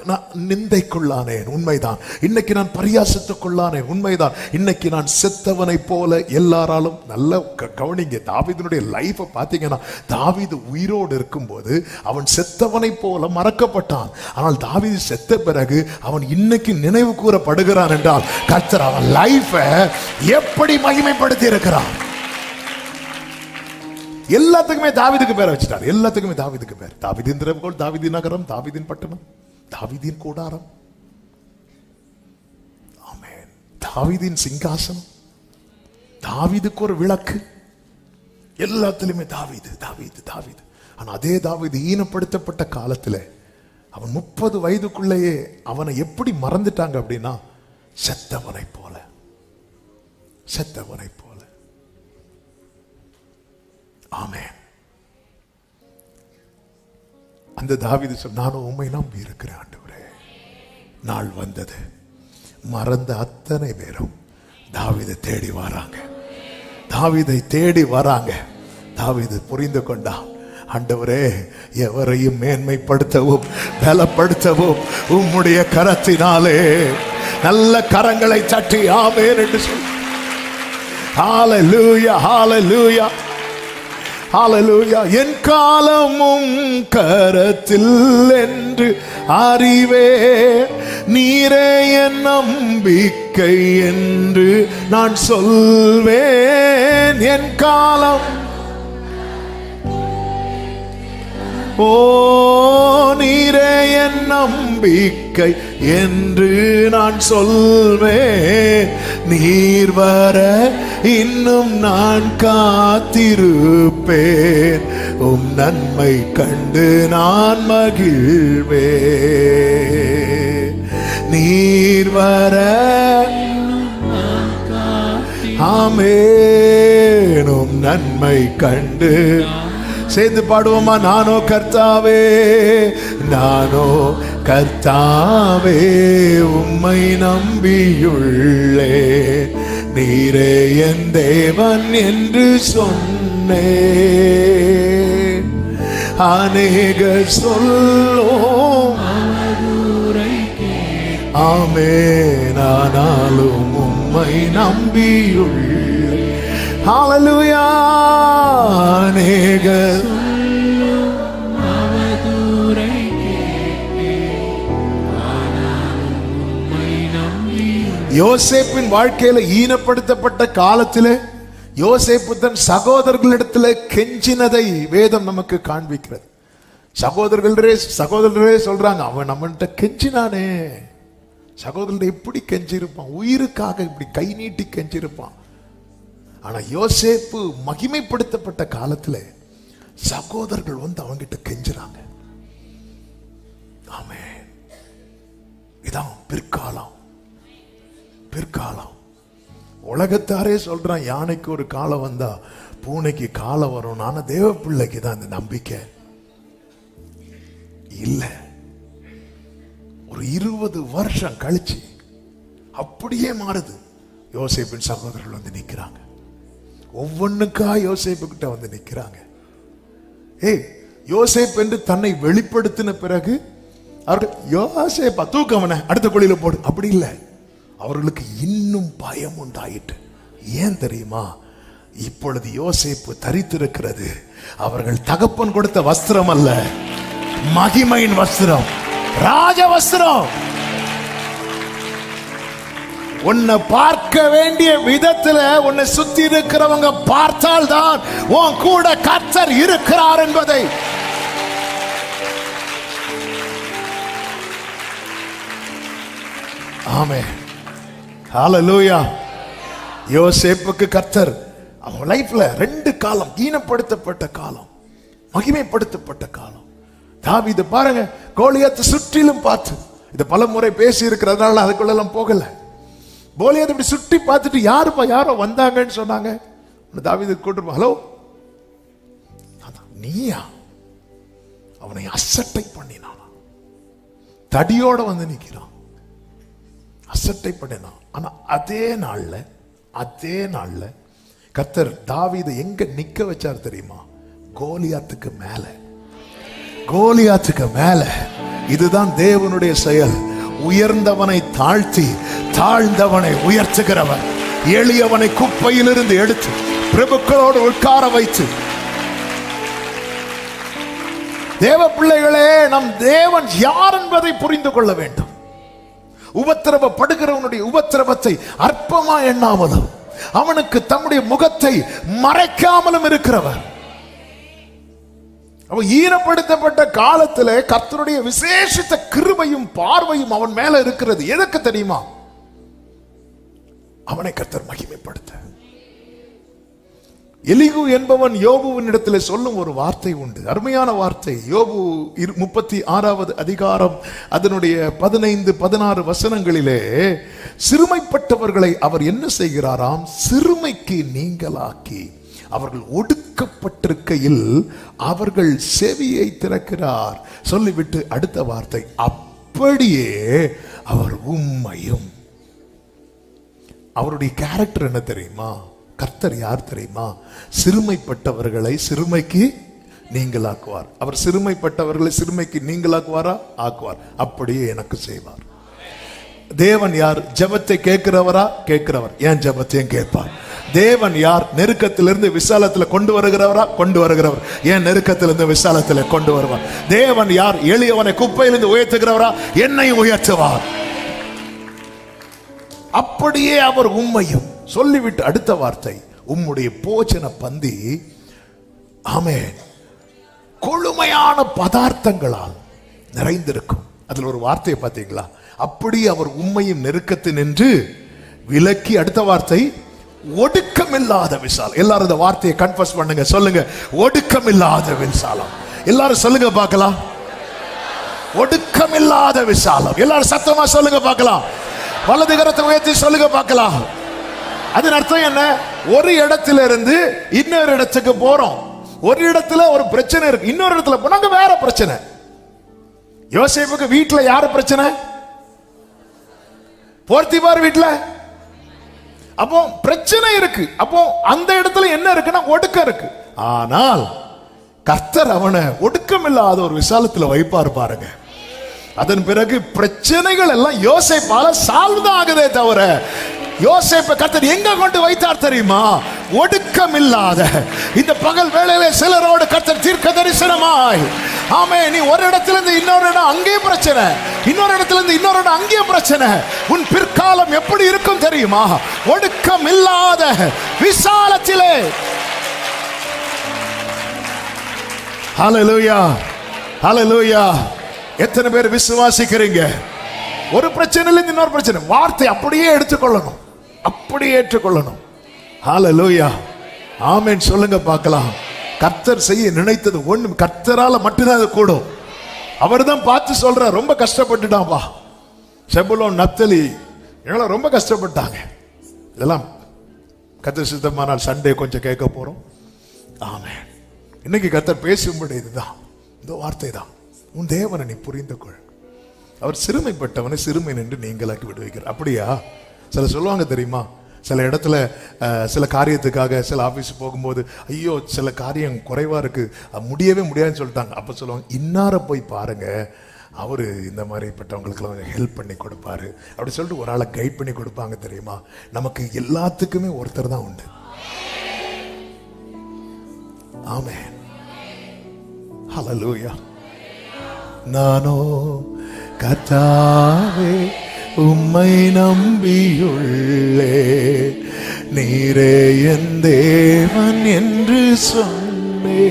நான் நிந்தைக்குள்ளானேன், உண்மைதான். இன்னைக்கு நான் பரியாசத்துக்குள்ளானேன், உண்மைதான். இன்னைக்கு நான் செத்தவனை போல எல்லாராலும், நல்ல கவனிங்க, தாவீதுனுடைய லைஃபை பார்த்தீங்கன்னா, தாவீது உயிரோடு இருக்கும்போது அவன் செத்தவனை போல மறக்கப்பட்டான். ஆனால் தாவீது செத்த பிறகு அவன் இன்னைக்கு நினைவு கூறப்படுகிறான் என்றால் கர்த்தர் அவன் லைஃபை எப்படி மகிமைப்படுத்தி இருக்கிறான். எல்லாத்துக்குமே தாவீதுக்கு பேர் வச்சிட்டார். எல்லாத்துக்குமே தாவீதுக்கு பேர். தாவீதின் திறவுகோல், தாவீதின் நகரம், தாவீதின் பட்டணம், தாவீதின் கூடாரம், ஆமென், தாவீதின் சிங்காசனம், தாவீதுக்கு ஒரு விளக்கு. எல்லாத்திலுமே தாவீது தாவீது தாவீது. ஆனா அதே தாவீது ஈனப்படுத்தப்பட்ட காலத்துல அவன் 30 வயதுக்குள்ளேயே அவனை எப்படி மறந்துட்டாங்க அப்படின்னா, செத்தவனை போல. ஆமென். அந்த தாவீது சொன்ன, நானும் உம்மை நம்பி இருக்கிறேன் ஆண்டவரே. நாள் வந்தது, மறந்த அத்தனை பேரும் தாவீதை தேடி வராங்க, தாவீதை தேடி வராங்க. தாவீது புரிந்து கொண்டான், ஆண்டவரே, எவரையும் மேன்மைப்படுத்தவும் பலப்படுத்தவும் உம்முடைய கரத்தினாலே, நல்ல கரங்களை தட்டி ஆமென் என்று சொல்லி, ஹalleluya ஹalleluya ஹalleluya. என் காலமும் கரத்தில் என்று அறிவே, நீரே என் நம்பிக்கை என்று நான் சொல்வேன். என் காலம், ஓ நீரே என் நம்பிக்கை என்று நான் சொல்வேன். நீர் வர இன்னும் நான் காத்திருப்பேன், உம் நன்மை கண்டு நான் மகிழ்வேன். நீர் வர ஆமென், உம் நன்மை கண்டு. சேர்ந்து பாடுவோமா? நானோ கர்த்தாவே, நானோ கர்த்தாவே உம்மை நம்பியுள்ளே, நீரே என் தேவன் என்று சொன்னே. அநேக சொல்லும் ஆமென், ஆனாலும் உம்மை நம்பியுள்ளே. ஹalleluya. அநேக யோசேப்பின் வாழ்க்கையில ஈனப்படுத்தப்பட்ட காலத்திலே யோசேப்பு தன் சகோதரர்களிடத்துல கெஞ்சினதை வேதம் நமக்கு காண்பிக்கிறது. சகோதரர்களே சொல்றாங்க, அவன் நம்மகிட்ட கெஞ்சினானே. சகோதரர்கள் எப்படி கெஞ்சிருப்பான், உயிருக்காக இப்படி கை நீட்டி கெஞ்சிருப்பான். ஆனா யோசேப்பு மகிமைப்படுத்தப்பட்ட காலத்துல சகோதரர்கள் வந்து அவங்கிட்ட கெஞ்சுறாங்க. ஆமென். இதான் பிற்காலம். பிற்காலம் உலகத்தாரே சொல்றான், யானைக்கு ஒரு காலம் வந்தா பூனைக்கு காலம் வரும். ஆனா தேவ பிள்ளைக்கு தான் அந்த நம்பிக்கை இல்ல. ஒரு 20 வருஷம் கழிச்சு அப்படியே மாறுது. யோசேப்பின் சகோதரர்கள் வந்து நிக்கிறாங்க, ஒவ்வொன்னுக்கா யோசேப்பு கிட்ட வந்து நிக்கிறாங்க. யோசேப் என்று தன்னை வெளிப்படுத்தின பிறகு அவர்கள் யோசேப்பா தூக்கவன அடுத்த குழியில போடு, அப்படி இல்லை. அவர்களுக்கு இன்னும் பயம் உண்டாயிட்டு. ஏன் தெரியுமா? இப்பொழுது யோசேப்பு தரித்திருக்கிறது அவர்கள் தகப்பன் கொடுத்த வஸ்திரம் அல்ல, மகிமையின் வஸ்திரம், ராஜ வஸ்திரம். உன்னை பார்க்க வேண்டிய விதத்துல உன்னை சுத்தி இருக்கிறவங்க பார்த்தால் தான் உன் கூட கர்த்தர் இருக்கிறார் என்பதை. ஆமென். ஹalleluya. யோசேப்புக்கு கர்த்தர் அவன் லைஃப்ல 2 காலம், ஈனப்படுத்தப்பட்ட காலம், மகிமைப்படுத்தப்பட்ட காலம். தாவீது பாருங்க, கோலியாத்தை சுற்றிலும் பார்த்து, இத பல முறை பேசி இருக்கிறதுனால அதுக்குள்ள எல்லாம் போகல. கோலியாத்தை இப்படி சுற்றி பார்த்துட்டு யாரோ வந்தாங்கன்னு சொன்னாங்க. தாவீது கூட்டு, ஹலோ நீயா? அவனை அசட்டை பண்ணினான், தடியோட வந்து நிக்கிறான், அசட்டை பண்ணினான். ஆனா அதே நாள்ல கர்த்தர் தாவீதை எங்க நிக்க வச்சார் தெரியுமா? கோலியாத்துக்கு மேல. கோலியாத்துக்கு மேல. இதுதான் தேவனுடைய செயல். உயர்ந்தவனை தாழ்த்தி தாழ்ந்தவனை உயர்த்துகிறவர், எளியவனை குப்பையிலிருந்து எடுத்து பிரபுக்களோடு உட்கார வைத்து. தேவ பிள்ளைகளே, நம் தேவன் யார் என்பதை புரிந்து கொள்ள வேண்டும். உபத்திரவப்படுகிறவனுடைய உபத்திரவத்தை அற்பமா எண்ணாமலும் அவனுக்கு தம்முடைய முகத்தை மறைக்காமலும் இருக்கிறவர். அவன் ஈனப்படுத்தப்பட்ட காலத்திலே கர்த்தருடைய விசேஷித்த கிருபையும் பார்வையும் அவன் மேல இருக்கிறது. எதற்கு தெரியுமா? அவனை கர்த்தர் மகிமைப்படுத்த. எலிகு என்பவன் யோபுவின் இடத்துல சொல்லும் ஒரு வார்த்தை உண்டு, அருமையான வார்த்தை. யோபு 36வது அதிகாரம் அதனுடைய 15-16 வசனங்களிலே சிறுமைப்பட்டவர்களை அவர் என்ன செய்கிறாராம்? சிறுமைக்கு நீங்களாக்கி அவர்கள் ஒடுக்கப்பட்டிருக்கையில் அவர்கள் செவியை திறக்கிறார். சொல்லிவிட்டு அடுத்த வார்த்தை, அப்படியே அவர் உம்மையும். அவருடைய கேரக்டர் என்ன தெரியுமா? கர்த்தர் யார் தெரியுமா? சிறுமைப்பட்டவர்களை சிறுமைக்கு நீங்களாக்குவார். அவர் சிறுமைப்பட்டவர்களை சிறுமைக்கு நீங்களாக்குவாரா? ஆக்குவார். அப்படியே எனக்கு செய்வார். தேவன் யார்? ஜெபத்தை கேட்கிறவரா? கேட்கிறவர். ஏன் ஜெபத்தையும் கேட்பார். தேவன் யார்? நெருக்கத்திலிருந்து விசாலத்துல கொண்டு வருகிறவரா? கொண்டு வருகிறவர். ஏன் நெருக்கத்திலிருந்து விசாலத்துல கொண்டு வருவார். தேவன் யார்? எளியவனை குப்பையிலிருந்து உயர்த்துகிறவரா? என்னை உயர்த்துவார். அப்படியே அவர் உம்மையும். சொல்லிவிட்டு அடுத்த வார்த்தை, உம்முடைய போஜன பந்தி ஆமென் கொழுமையான பதார்த்தங்களால் நிறைந்திருக்கும். அதுல ஒரு வார்த்தையை பார்த்தீங்களா? அப்படி அவர் உம்மையும் நெருக்கத்தில் நின்று விலக்கி. அடுத்த வார்த்தை, ஒடுக்கமில்லாத விசாலம். எல்லாரும் இந்த வார்த்தையை கன்ஃபஸ் பண்ணுங்க. சொல்லுங்க, ஒடுக்கமில்லாத விசாலம். எல்லாரும் சொல்லுங்க பார்க்கலாம், ஒடுக்கமில்லாத விசாலம். எல்லாரும் சத்தமா சொல்லுங்க பார்க்கலாம். வலது கரத்தை உயர்த்தி சொல்லுங்க பார்க்கலாம். அதன் அர்த்தம் என்ன? ஒரு இடத்துல இருந்து இன்னொரு இடத்துக்கு போறோம். ஒரு இடத்துல ஒரு பிரச்சனை இருக்கு, இன்னொரு இடத்துல போனாங்க வேற பிரச்சனை. யோசேப்புக்கு வீட்டுல யாரு பிரச்சனை? போர்த்திபார் வீட்டுல. அப்போ பிரச்சனை இருக்கு. அப்போ அந்த இடத்துல என்ன இருக்குன்னா ஒடுக்கம் இருக்கு. ஆனால் கர்த்தர் அவனை ஒடுக்கம் இல்லாத ஒரு விசாலத்துல வைப்பார் பாருங்க. அதன் பிறகு பிரச்சனைகள் எல்லாம் யோசேப்பால சால்வ் தான் ஆகுதே தவிர, யோசேப்பை கர்த்தர் எங்க கொண்டு வைத்தார் தெரியுமா? ஒடுக்கம் இல்லாத. இந்த பகல் வேளையிலே சிலரோடு கர்த்தர் தீர்க்க தரிசனமாய், ஆமே, நீ ஒரு இடத்துல இருந்து இன்னொரு இடம் அங்கே பிரச்சனை, இன்னொரு இடத்துல இருந்து இன்னொரு இடம் அங்கே பிரச்சனை. உன் பிற்காலம் எப்படி இருக்கும் தெரியுமா? ஒடுக்கம் இல்லாத விசாலத்திலே. ஹல்லேலூயா, ஹல்லேலூயா. எத்தனை பேர் விசுவாசிக்கிறீங்க? ஒரு பிரச்சனையில இன்னொரு பிரச்சனை, வார்த்தை அப்படியே எடுத்துக்கொள்ளணும், அப்படியே ஏற்றுக்கொள்ளணும். ஹல்லேலூயா, ஆமென் சொல்லுங்க பார்க்கலாம். கர்த்தர் செய்ய நினைத்தது ஒண்ணு கர்த்தரால மட்டும்தான் அது கூடும். அவர் தான் பார்த்து சொல்றார். ரொம்ப கஷ்டப்பட்டுட்டான்பா செபுலோன், நப்தலி, இவங்களாம் ரொம்ப கஷ்டப்பட்டாங்க. இதெல்லாம் கர்த்தர் சித்தமானால் சண்டே கொஞ்சம் கேட்க போறோம். ஆமென். இன்னைக்கு கர்த்தர் பேசும்படி இதுதான், இந்த வார்த்தை தான். உன் தேவனை நீ புரிந்து கொள். அவர் சிறுமைப்பட்டவனை சிறுமை நின்று நீங்களாக்கி விடுவிக்கிறார். அப்படியா? சில சொல்லுவாங்க தெரியுமா, சில இடத்துல சில காரியத்துக்காக சில ஆபீஸ் போகும்போது, ஐயோ சில காரியம் குறைவா இருக்கு, முடியவே முடியாதுன்னு சொல்லிட்டாங்க. அப்ப சொல்லுவாங்க, இன்னார போய் பாருங்க, அவரு இந்த மாதிரிப்பட்டவங்களுக்கெல்லாம் ஹெல்ப் பண்ணி கொடுப்பாரு அப்படி சொல்லிட்டு ஒரு ஆளை கைட் பண்ணி கொடுப்பாங்க தெரியுமா. நமக்கு எல்லாத்துக்குமே ஒருத்தர் தான் உண்டு. ஆமென், ஹல்லேலூயா. நானோ கர்த்தாவே உம்மை நம்பியுள்ளே, நீரே என் தேவன் என்று சொன்னே.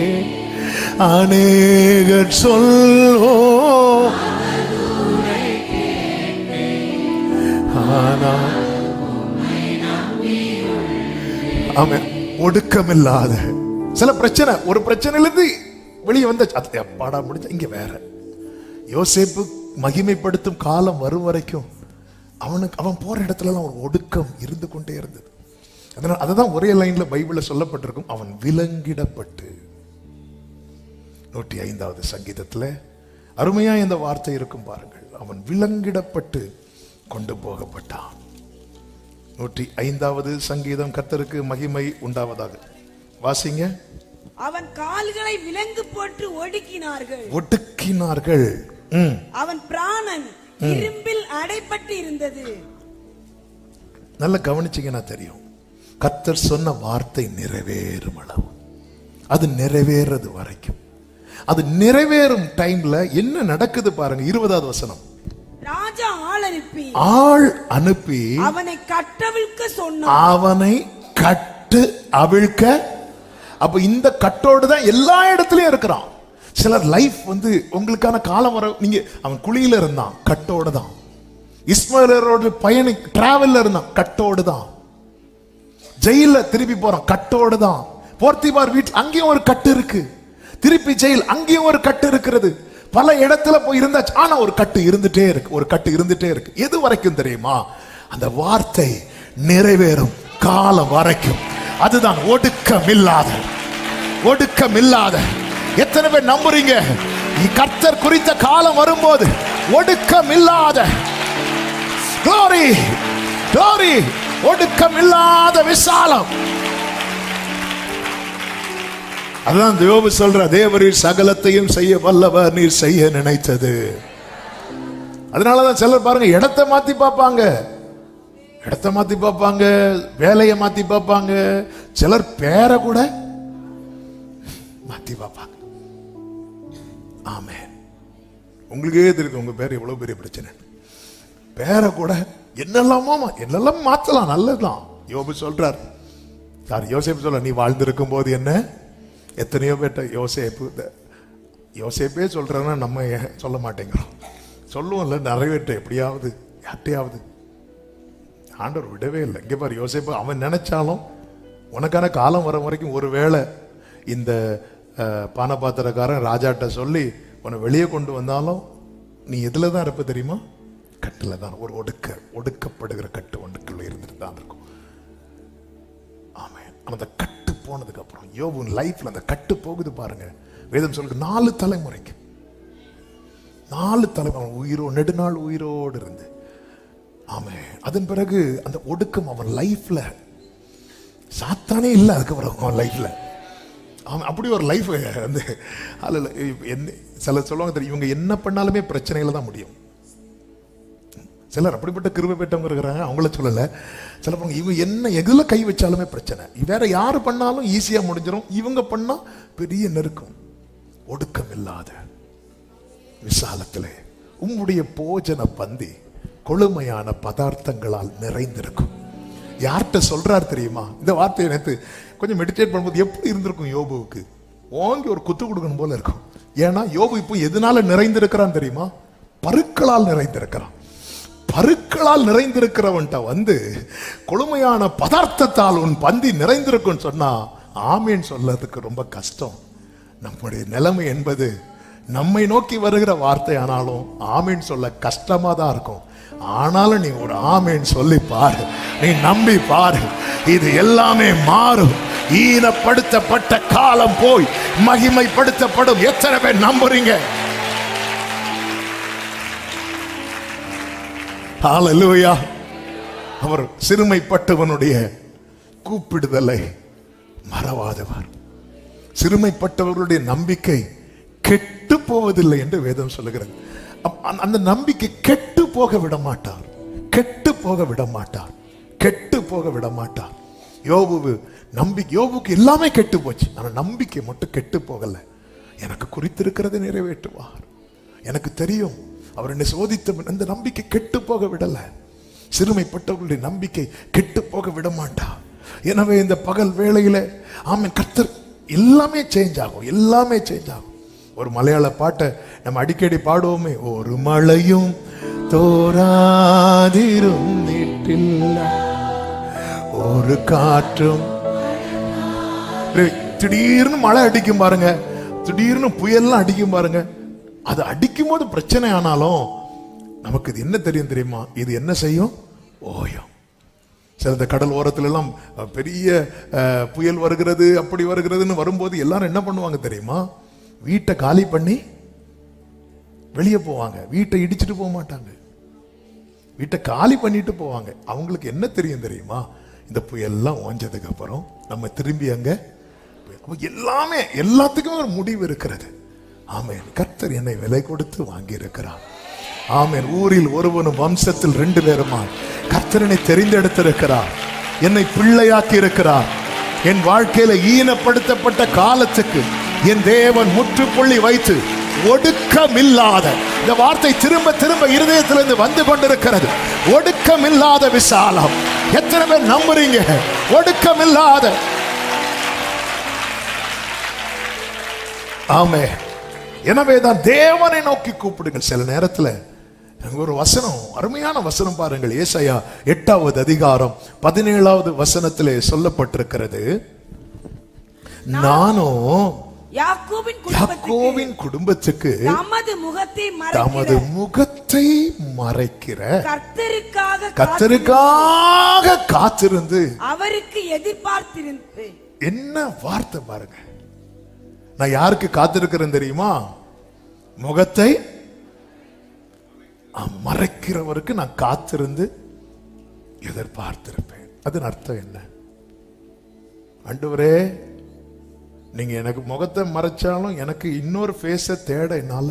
அநேகர் சொல்லோ ஆமென். ஒடுக்கமில்லாத சில பிரச்சனை, ஒரு பிரச்சனையிலிருந்து வெளியே வந்த பாடா முடிஞ்ச இங்க வேற. யோசேப்பு மகிமைப்படுத்தும் காலம் வரும் வரைக்கும் அவன் போற இடத்துல ஒரு ஒடுக்கம் இருந்து கொண்டே இருந்தது. அதனால அதுதான் ஒரே லைன்ல பைபிள்ல சொல்லப்பட்டிருக்கும், அவன் விலங்கிடப்பட்டு. 105வது சங்கீதத்துல அருமையா இந்த வார்த்தை இருக்கும் பாருங்கள். அவன் விலங்கிடப்பட்டு கொண்டு போகப்பட்டான். 105வது சங்கீதம். கர்த்தருக்கு மகிமை உண்டாவதாக. வாசிங்க. அவன் கால்களை விலங்கு போட்டு ஒடுக்கினார்கள். ஒடுக்கினார்கள். அவன் பிராணன் இரும்பில் அடைப்பட்டு இருந்தது. நல்ல கவனிச்சீங்கன்னா தெரியும், கர்த்தர் சொன்ன வார்த்தை நிறைவேறும் அளவு, அது நிறைவேறது வரைக்கும், அது நிறைவேறும் டைம்ல என்ன நடக்குது பாருங்க. 20வது வசனம். ராஜா ஆள் அனுப்பி அவனை கட்டவிழ்க்க சொன்னான். அவனை கட்டு அவிழ்க்க. அப்ப இந்த கட்டோடு தான் எல்லா இடத்துலயும் இருக்கிறான். சிலர் லைஃப் உங்களுக்கான காலம் வர, நீங்க அவன் குழியில இருந்தான், கட்டோடு தான். இஸ்மாயிலரோட பயணி டிராவல்ல இருந்தான், கட்டோடு தான். ஜெயில திருப்பி போறான், கட்டோடு தான். போர்த்திபார் வீட்டில் அங்கேயும் ஒரு கட்டு இருக்கு, திருப்பி ஜெயில் அங்கேயும் ஒரு கட்டு இருக்கிறது. பல இடத்துல போய் இருந்தாச்சு, ஆனா ஒரு கட்டு இருந்துட்டே இருக்கு, ஒரு கட்டு இருந்துட்டே இருக்கு. எது வரைக்கும் தெரியுமா? அந்த வார்த்தை நிறைவேறும் காலம் வரைக்கும். அதுதான் ஒடுக்கமில்லாத. ஒடுக்கமில்லாத. எத்தனை பேர் நம்புறீங்க? கர்த்தர் குறித்த காலம் வரும்போது ஒடுக்கமில்லாத, glory, glory, ஒடுக்கமில்லாத விசாலம். அதான் யோபு சொல்ற, தேவரீர் சகலத்தையும் செய்ய வல்லவர், நீர் செய்ய நினைத்தது. அதனாலதான் சிலர் பாருங்க இடத்தை மாத்தி பார்ப்பாங்க, இடத்தை மாத்தி பார்ப்பாங்க, வேலையை மாத்தி பார்ப்பாங்க, சிலர் பேரை கூட மாத்தி பார்ப்பாங்க. ஆமென். உங்களுக்கே தெரியும் உங்க பேர் எவ்வளவு பெரிய பிரச்சனை. பேரை கூட என்னெல்லாம் மாத்தலாம், நல்லதுதான். யோபு சொல்றார், யோசேப்பு சொல்ற, நீ வாழ்ந்திருக்கும் போது என்ன எத்தனையோ பேட்ட யோசேப்பே சொல்றேன்னா நம்ம சொல்ல மாட்டேங்கிறோம். சொல்லுவோம்ல நிறைவேற்ற எப்படியாவது யார்ட்டையாவது. ஆண்டவர் விடவே இல்லை. இங்கே பாரு, யோசேப்பு அவன் நினைச்சாலும் உனக்கான காலம் வர வரைக்கும் ஒருவேளை இந்த பானபாத்திரக்காரன் ராஜாட்ட சொல்லி உன்னை வெளியே கொண்டு வந்தாலும் நீ எதுல தான் இருப்ப தெரியுமா? கட்டுல தான். ஒரு ஒடுக்கப்படுகிற கட்டு ஒன்றுக்குள்ள இருந்துட்டு தான் இருக்கும். ஆமென். அந்த கட்டு போனதுக்கு அப்புறம் யோபு லைஃப்ல அந்த கட்டு போகுது பாருங்க. வேதம் சொல்லுது 4 தலைமுறைக்கு, 4 தலைமுறை நெடுநாள் உயிரோடு இருந்து. ஆமென். அதன் பிறகு அந்த ஒடுக்கம் அவன் லைஃப்ல சாத்தானே இல்லை. அதுக்கப்புறம் அவன் லைஃப்ல அவன் அப்படி ஒரு லைஃப் வந்து என்ன சில சொல்லுவாங்க தெரியும், இவங்க என்ன பண்ணாலுமே பிரச்சனையில தான் முடியும். சிலர் அப்படிப்பட்ட கிருபை பெற்றவங்க இருக்கிறாங்க, அவங்கள சொல்லல. சில இவங்க என்ன எதுல கை வச்சாலுமே பிரச்சனை, வேற யாரு பண்ணாலும் ஈஸியா முடிஞ்சிடும், இவங்க பண்ணா பெரிய நெருக்கம். ஒடுக்கம் இல்லாத விசாலத்திலே உம்முடைய போஜன பந்தி கொழுமையான பதார்த்தங்களால் நிறைந்திருக்கும். யார்கிட்ட சொல்றார் தெரியுமா இந்த வார்த்தையை? நேற்று கொஞ்சம் மெடிடேட் பண்ணும்போது எப்படி இருந்திருக்கும் யோபுவுக்கு? ஓங்கி ஒரு குத்து கொடுக்கணும் போல இருக்கும். ஏன்னா யோபு இப்போ எதனால நிறைந்திருக்கிறான் தெரியுமா? பருக்களால் நிறைந்திருக்கிறான். பருக்களால் நிறைந்திருக்கிறவன்ட்ட வந்து கொழுமையான பதார்த்தத்தால் உன் பந்தி நிறைந்திருக்கும் சொன்னா ஆமீன் சொல்லறதுக்கு ரொம்ப கஷ்டம். நம்முடைய நிலைமை என்பது நம்மை நோக்கி வருகிற வார்த்தை ஆனாலும் ஆமீன் சொல்ல கஷ்டமா தான் இருக்கும். ஆனாலும் நீ ஒரு ஆமீன் சொல்லி பாரு, நீ நம்பி பாரு, இது எல்லாமே மாறும். ஈனப்படுத்தப்பட்ட காலம் போய் மகிமைப்படுத்தப்படும். எத்தனை பேர் நம்புறீங்க? ஹல்லேலூயா. அவர் சிறுமைப்பட்டவனுடைய கூப்பிடுதலை மறவாதவர். சிறுமைப்பட்டவர்களுடைய நம்பிக்கை கெட்டு போவதில்லை என்று வேதம் சொல்லுகிறது. அந்த நம்பிக்கை கெட்டு போக விட மாட்டார், கெட்டு போக விட மாட்டார், கெட்டு போக விட மாட்டார். யோபுக்கு எல்லாமே கெட்டு போச்சு, ஆனா நம்பிக்கை மட்டும் கெட்டு போகல. எனக்கு குறித்திருக்கிறதை நிறைவேற்றுவார். எனக்கு தெரியும் அவர் என்னை சோதித்த அந்த நம்பிக்கை கெட்டு போக விடல. சிறுமைப்பட்டவர்களுடைய நம்பிக்கை கெட்டு போக விட மாட்டார். எனவே இந்த பகல் வேளையில ஆமென், கர்த்தர் எல்லாமே சேஞ்ச் ஆகும், எல்லாமே சேஞ்ச் ஆகும். ஒரு மலையாள பாட்டை நம்ம அடிக்கடி பாடுவோமே, ஒரு மழையும் தோராதிரும் ஒரு காற்றும். திடீர்னு மழை அடிக்கும் பாருங்க, திடீர்னு புயல்லாம் அடிக்கும் பாருங்க. அது அடிக்கும் போது பிரச்சனை ஆனாலும் நமக்கு இது என்ன தெரியும் தெரியுமா? இது என்ன செய்யும்? ஓயம். சில இந்த கடல் ஓரத்துல எல்லாம் பெரிய புயல் வருகிறது, அப்படி வருகிறதுன்னு வரும்போது எல்லாரும் என்ன பண்ணுவாங்க தெரியுமா? வீட்டை காலி பண்ணி வெளியே போவாங்க. வீட்டை இடிச்சுட்டு போக மாட்டாங்க, வீட்டை காலி பண்ணிட்டு போவாங்க. அவங்களுக்கு என்ன தெரியும் தெரியுமா? இந்த புயல்லாம் ஓஞ்சதுக்கு அப்புறம் நம்ம திரும்பி அங்க எல்லாமே எல்லாத்துக்குமே ஒரு முடிவு இருக்கிறது. ஆமென். கர்த்தர் என்னை விலை கொடுத்து வாங்கி இருக்கிறார். ஆமென். ஊரில் ஒருவனும் வம்சத்தில் 2 பேருமா கர்த்தர் என்னை தெரிந்தெடுத்திருக்கிறார், என்னை பிள்ளையாக்கி இருக்கிறார். என் வாழ்க்கையில ஈனப்படுத்தப்பட்ட காலத்துக்கு என் தேவன் முற்றுப்புள்ளி வைத்து ஒடுக்கமில்லாத, இந்த வார்த்தை திரும்ப திரும்ப இருதயத்திலிருந்து வந்து கொண்டிருக்கிறது, ஒடுக்கமில்லாத விசாலம். எத்தனை பேர் நம்புறீங்க? ஒடுக்கமில்லாத. ஆமே. எனவேதான் தேவனை நோக்கி கூப்பிடுங்கள். சில நேரத்துல ஒரு வசனம், அருமையான வசனம் பாருங்கள். ஏசாயா 8வது அதிகாரம் 17வது வசனத்திலே சொல்லப்பட்டிருக்கிறது, நானும் யாக்கோபின் குடும்பத்துக்கு தமது முகத்தை மறைக்கிற கர்த்தருக்காக காத்திருந்து அவருக்கு என்ன வார்த்தை பாருங்க. நான் யாருக்கு காத்திருக்கிறேன் தெரியுமா? முகத்தை மறைக்கிறவருக்கு நான் காத்திருந்து எதிர்பார்த்திருப்பேன். அதன் அர்த்தம் என்ன? ஆண்டவரே, நீங்க எனக்கு முகத்தை மறைச்சாலும் எனக்கு இன்னொரு ஃபேஸை தேட என்னால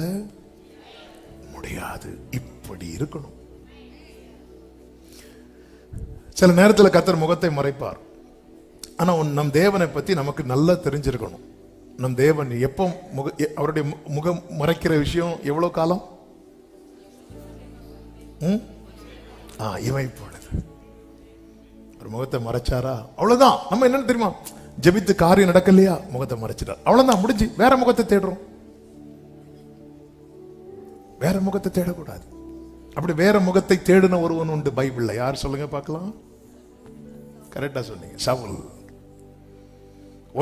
முடியாது. இப்படி இருக்கணும். சில நேரத்தில் கர்த்தர் முகத்தை மறைப்பார். ஆனா நம் தேவனை பத்தி நமக்கு நல்லா தெரிஞ்சிருக்கணும். நம் தேவன் எப்போ அவருடைய முகம் மறைக்கிற விஷயம் எவ்வளவு காலம்? இவன் பொழுது ஒரு முகத்தை மறைச்சாரா அவ்வளவுதான். நம்ம என்னன்னு தெரியுமா? ஜெபித்து காரியம் நடக்கலையா, முகத்தை மறைச்சிட்டார், அவ்வளவுதான், முடிஞ்சு. வேற முகத்தை தேடுறோம். வேற முகத்தை தேடக்கூடாது. அப்படி வேற முகத்தை தேடின ஒருவன் உண்டு பைபிள்ல. யார் சொல்லுங்க பார்க்கலாம்? கரெக்டா சொன்னீங்க, சவுல்.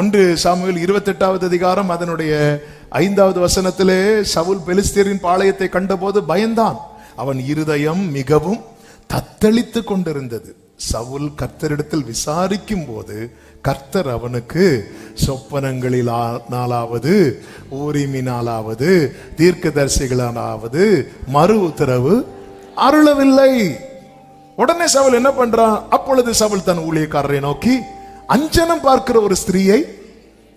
1 சாமுவேல் 28வது அதிகாரம் அதனுடைய 5வது வசனத்திலே சவுல் பெலிஸ்தியரின் பாளையத்தை கண்டபோது பயந்தான். அவன் இருதயம் மிகவும் தத்தளித்து கொண்டிருந்தது. சவுல் கர்த்தரிடத்தில் விசாரிக்கும் போது கர்த்தர் அவனுக்கு சொப்பனங்களினாலாவது ஊரிமினாலாவது தீர்க்கதரிசிகளாலாவது மறு உத்தரவு அருளவில்லை. உடனே சவுல் என்ன பண்றான்? அப்பொழுது சவுல் தன் ஊழியக்காரரை நோக்கி, அஞ்சனம் பார்க்கிற ஒரு ஸ்திரீயை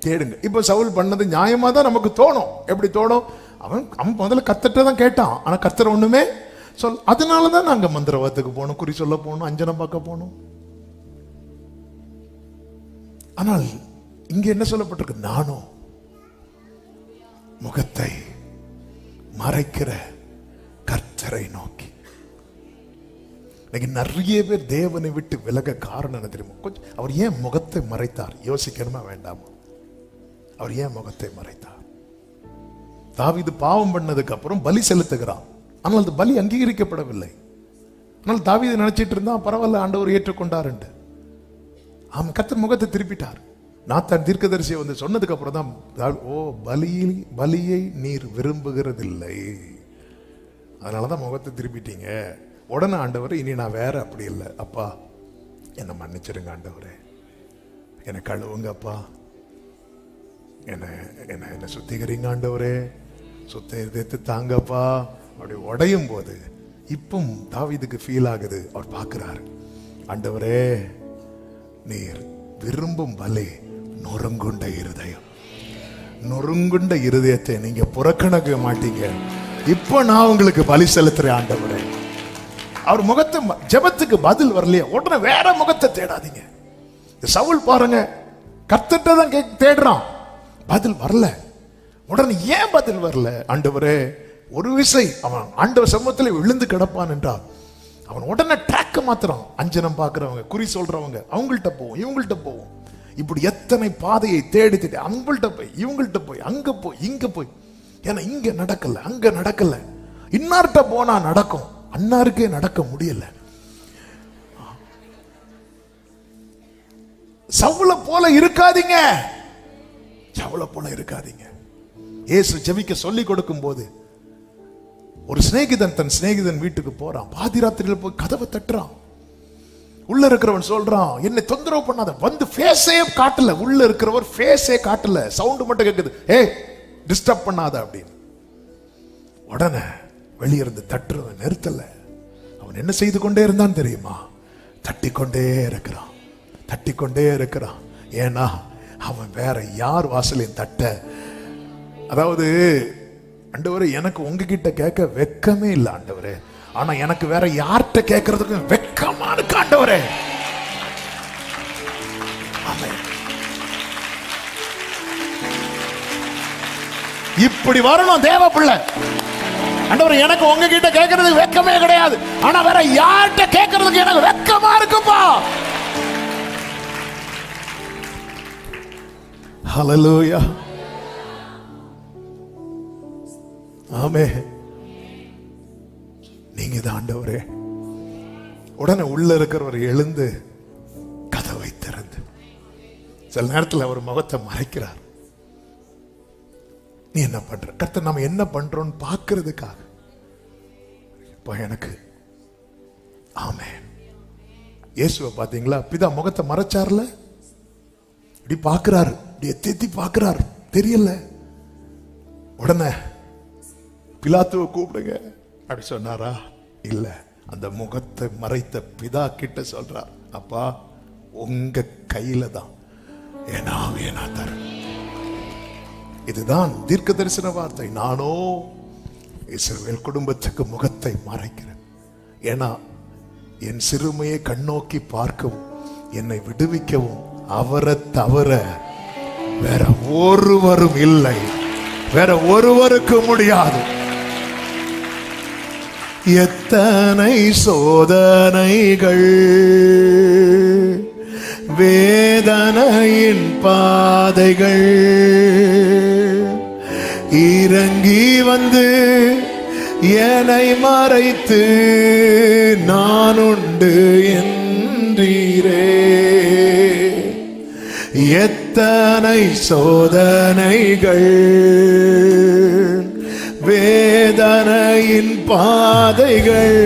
தேடுங்க. இப்ப சவுல் பண்ணது நியாயமா தான் நமக்கு தோணும். எப்படி தோணும்? அவன் முதல்ல கர்த்தர்ட்ட தான் கேட்டான். ஆனா கர்த்தர் ஒண்ணுமே அதனாலதான் நாங்க மந்திரவாதத்துக்கு போனோம், குறி சொல்ல போனோம், அஞ்சனம் பார்க்க போனோம். ஆனால் இங்க என்ன சொல்லப்பட்டிருக்கு? நானும் முகத்தை மறைக்கிற கர்த்தரை நோக்கி. நிறைய பேர் தேவனை விட்டு விலக காரணம் என்ன தெரியுமா? கொஞ்சம் அவர் ஏன் முகத்தை மறைத்தார் யோசிக்கணுமா வேண்டாமா? அவர் ஏன் முகத்தை மறைத்தார்? தாவீது பாவம் பண்ணதுக்கு அப்புறம் பலி செலுத்துகிறான். ஆனால் அந்த பலி அங்கீகரிக்கப்படவில்லை. ஆனால் தாவீது நினைச்சிட்டு இருந்தா பரவாயில்ல, ஆண்டவர் ஏற்றுக்கொண்டார். அவன் கர்த்தர் முகத்தை திருப்பிட்டார். நாத்தான் தீர்க்கதரிசியை வந்து சொன்னதுக்கு அப்புறம் தான், ஓ பலியை நீர் விரும்புகிறதில்லை, அதனாலதான் முகத்தை திருப்பிட்டீங்க. உடனே ஆண்டவர், இனி நான் வேற அப்படி இல்லை, அப்பா என்னை மன்னிச்சிருங்க ஆண்டவரே, என்னை கழுவுங்க அப்பா, என்ன சுத்திகரிங்க ஆண்டவரே, சுத்த தாங்கப்பா. அப்படி உடையும் போது இப்பவும் தாவீதுக்கு ஃபீல் ஆகுது. அவர் பார்க்கிறார், ஆண்டவரே நீர் விரும்பும் பலி நொறுங்குண்ட இருதயம். நொறுங்குண்ட இருதயத்தை நீங்க புறக்கணிக்க மாட்டீங்க. இப்ப நான் உங்களுக்கு பலி செலுத்துறேன் ஆண்டவரே. அவர் முகத்தை ஜெபத்துக்கு பதில் வரலையே, உடனே வேற முகத்தை தேடாதீங்க. சவுல் பாருங்க, கர்த்தர்ட்ட தான் தேடுறான், பதில் வரல. உடனே ஏன் பதில் வரல? ஆண்டவரே, ஒரு விசை அவன் ஆண்டவர் சமூகத்தில் விழுந்து கிடப்பான் என்றால் அவன் உடனே ட்ராக் மாத்திரம். அஞ்சனம் பார்க்கிறவங்க, குறி சொல்றவங்க, அவங்கள்ட்ட போவோம், இவங்கள்ட்ட போவோம். இப்படி எத்தனை பாதையை தேடி தேடி அவங்கள்ட்ட போய், இவங்கள்ட்ட போய், அங்க போய், இங்க போய். ஏன்னா இங்க நடக்கல, அங்க நடக்கல, இன்னார்ட்ட போனா நடக்கும், அன்னாருக்கே நடக்க முடியல. சவுல போல இருக்காதீங்க, சவுல போல இருக்காதீங்க. இயேசு ஜெபிக்க சொல்லி கொடுக்கும் போது ஒரு சிநேகிதன் தன் சிநேகிதன் வீட்டுக்கு போறான். பாதிராத்திரியில போய் கதவை தட்டுறான். உள்ள இருக்கிறவன் சொல்றான், என்னை தொந்தரவு பண்ணாத. வந்து ஃபேஸே காட்டல, உள்ள இருக்கிறவர் ஃபேஸே காட்டல, சவுண்ட் மட்டும் கேட்குது, ஏய் டிஸ்டர்ப் பண்ணாத அப்படின்னு. உடனே வெளியிருந்து தட்டுறவன் நிறுத்தல. அவன் என்ன செய்து கொண்டே இருந்தான் தெரியுமா? தட்டிக்கொண்டே இருக்கிறான், தட்டிக்கொண்டே இருக்கிறான். ஏன்னா அவன் வேற யார் வாசலையும் தட்ட, அதாவது ஆண்டவரே எனக்கு உங்ககிட்ட கேட்க வெக்கமே இல்லை ஆண்டவரே, ஆனா எனக்கு வேற யார்கிட்ட கேட்கறதுக்கு வெக்கமா இருக்கு ஆண்டவரே. இப்படி வரணும் தேவ பிள்ளை. ஆண்டவரே எனக்கு உங்ககிட்ட கேட்கறதுக்கு வெக்கமே கிடையாது, ஆனா வேற யார்கிட்ட கேட்கறதுக்கு எனக்கு வெக்கமா இருக்குப்பா. ஹல்லேலூயா, ஆமே. நீங்க தான் ஆண்டவரே. உடனே உள்ள இருக்கிறவர் எழுந்து கதவை திறந்து, சில நேரத்தில் அவர் முகத்தை மறைக்கிறார். நீ என்ன பண்ற? கர்த்தர் நம்ம என்ன பண்றோம்னு பார்க்கிறதுக்காக. இப்போ எனக்கு ஆமே. இயேசுவை பாத்தீங்களா? பிதா முகத்தை மறைச்சார்ல, இப்படி பார்க்கிறாரு, இப்படி எத்தி பார்க்கிறாரு, தெரியல. உடனே பிலாத்துவை கூப்பிடுங்க அப்படி சொன்னாரா? இல்ல, அந்த முகத்தை மறைத்த பிதா கிட்ட சொல்றார், அப்பா உங்க கையில தான் என் ஆவியை நான் தரேன். இதுதான் தீர்க்க தரிசன வார்த்தை. நானோ இஸ்ரவேல் குடும்பத்துக்கு முகத்தை மறைக்கிறேன். ஏன்னா என் சிறுமையை கண்ணோக்கி பார்க்கவும் என்னை விடுவிக்கவும் அவரை தவிர வேற ஒருவரும் இல்லை, வேற ஒருவருக்கு முடியாது. எத்தனை சோதனைகள் வேதனையின் பாதைகள் இறங்கி வந்து என்னை மறைத்து நான் உண்டு என்றீரே. எத்தனை சோதனைகள் வேதனையின் பாதைகள்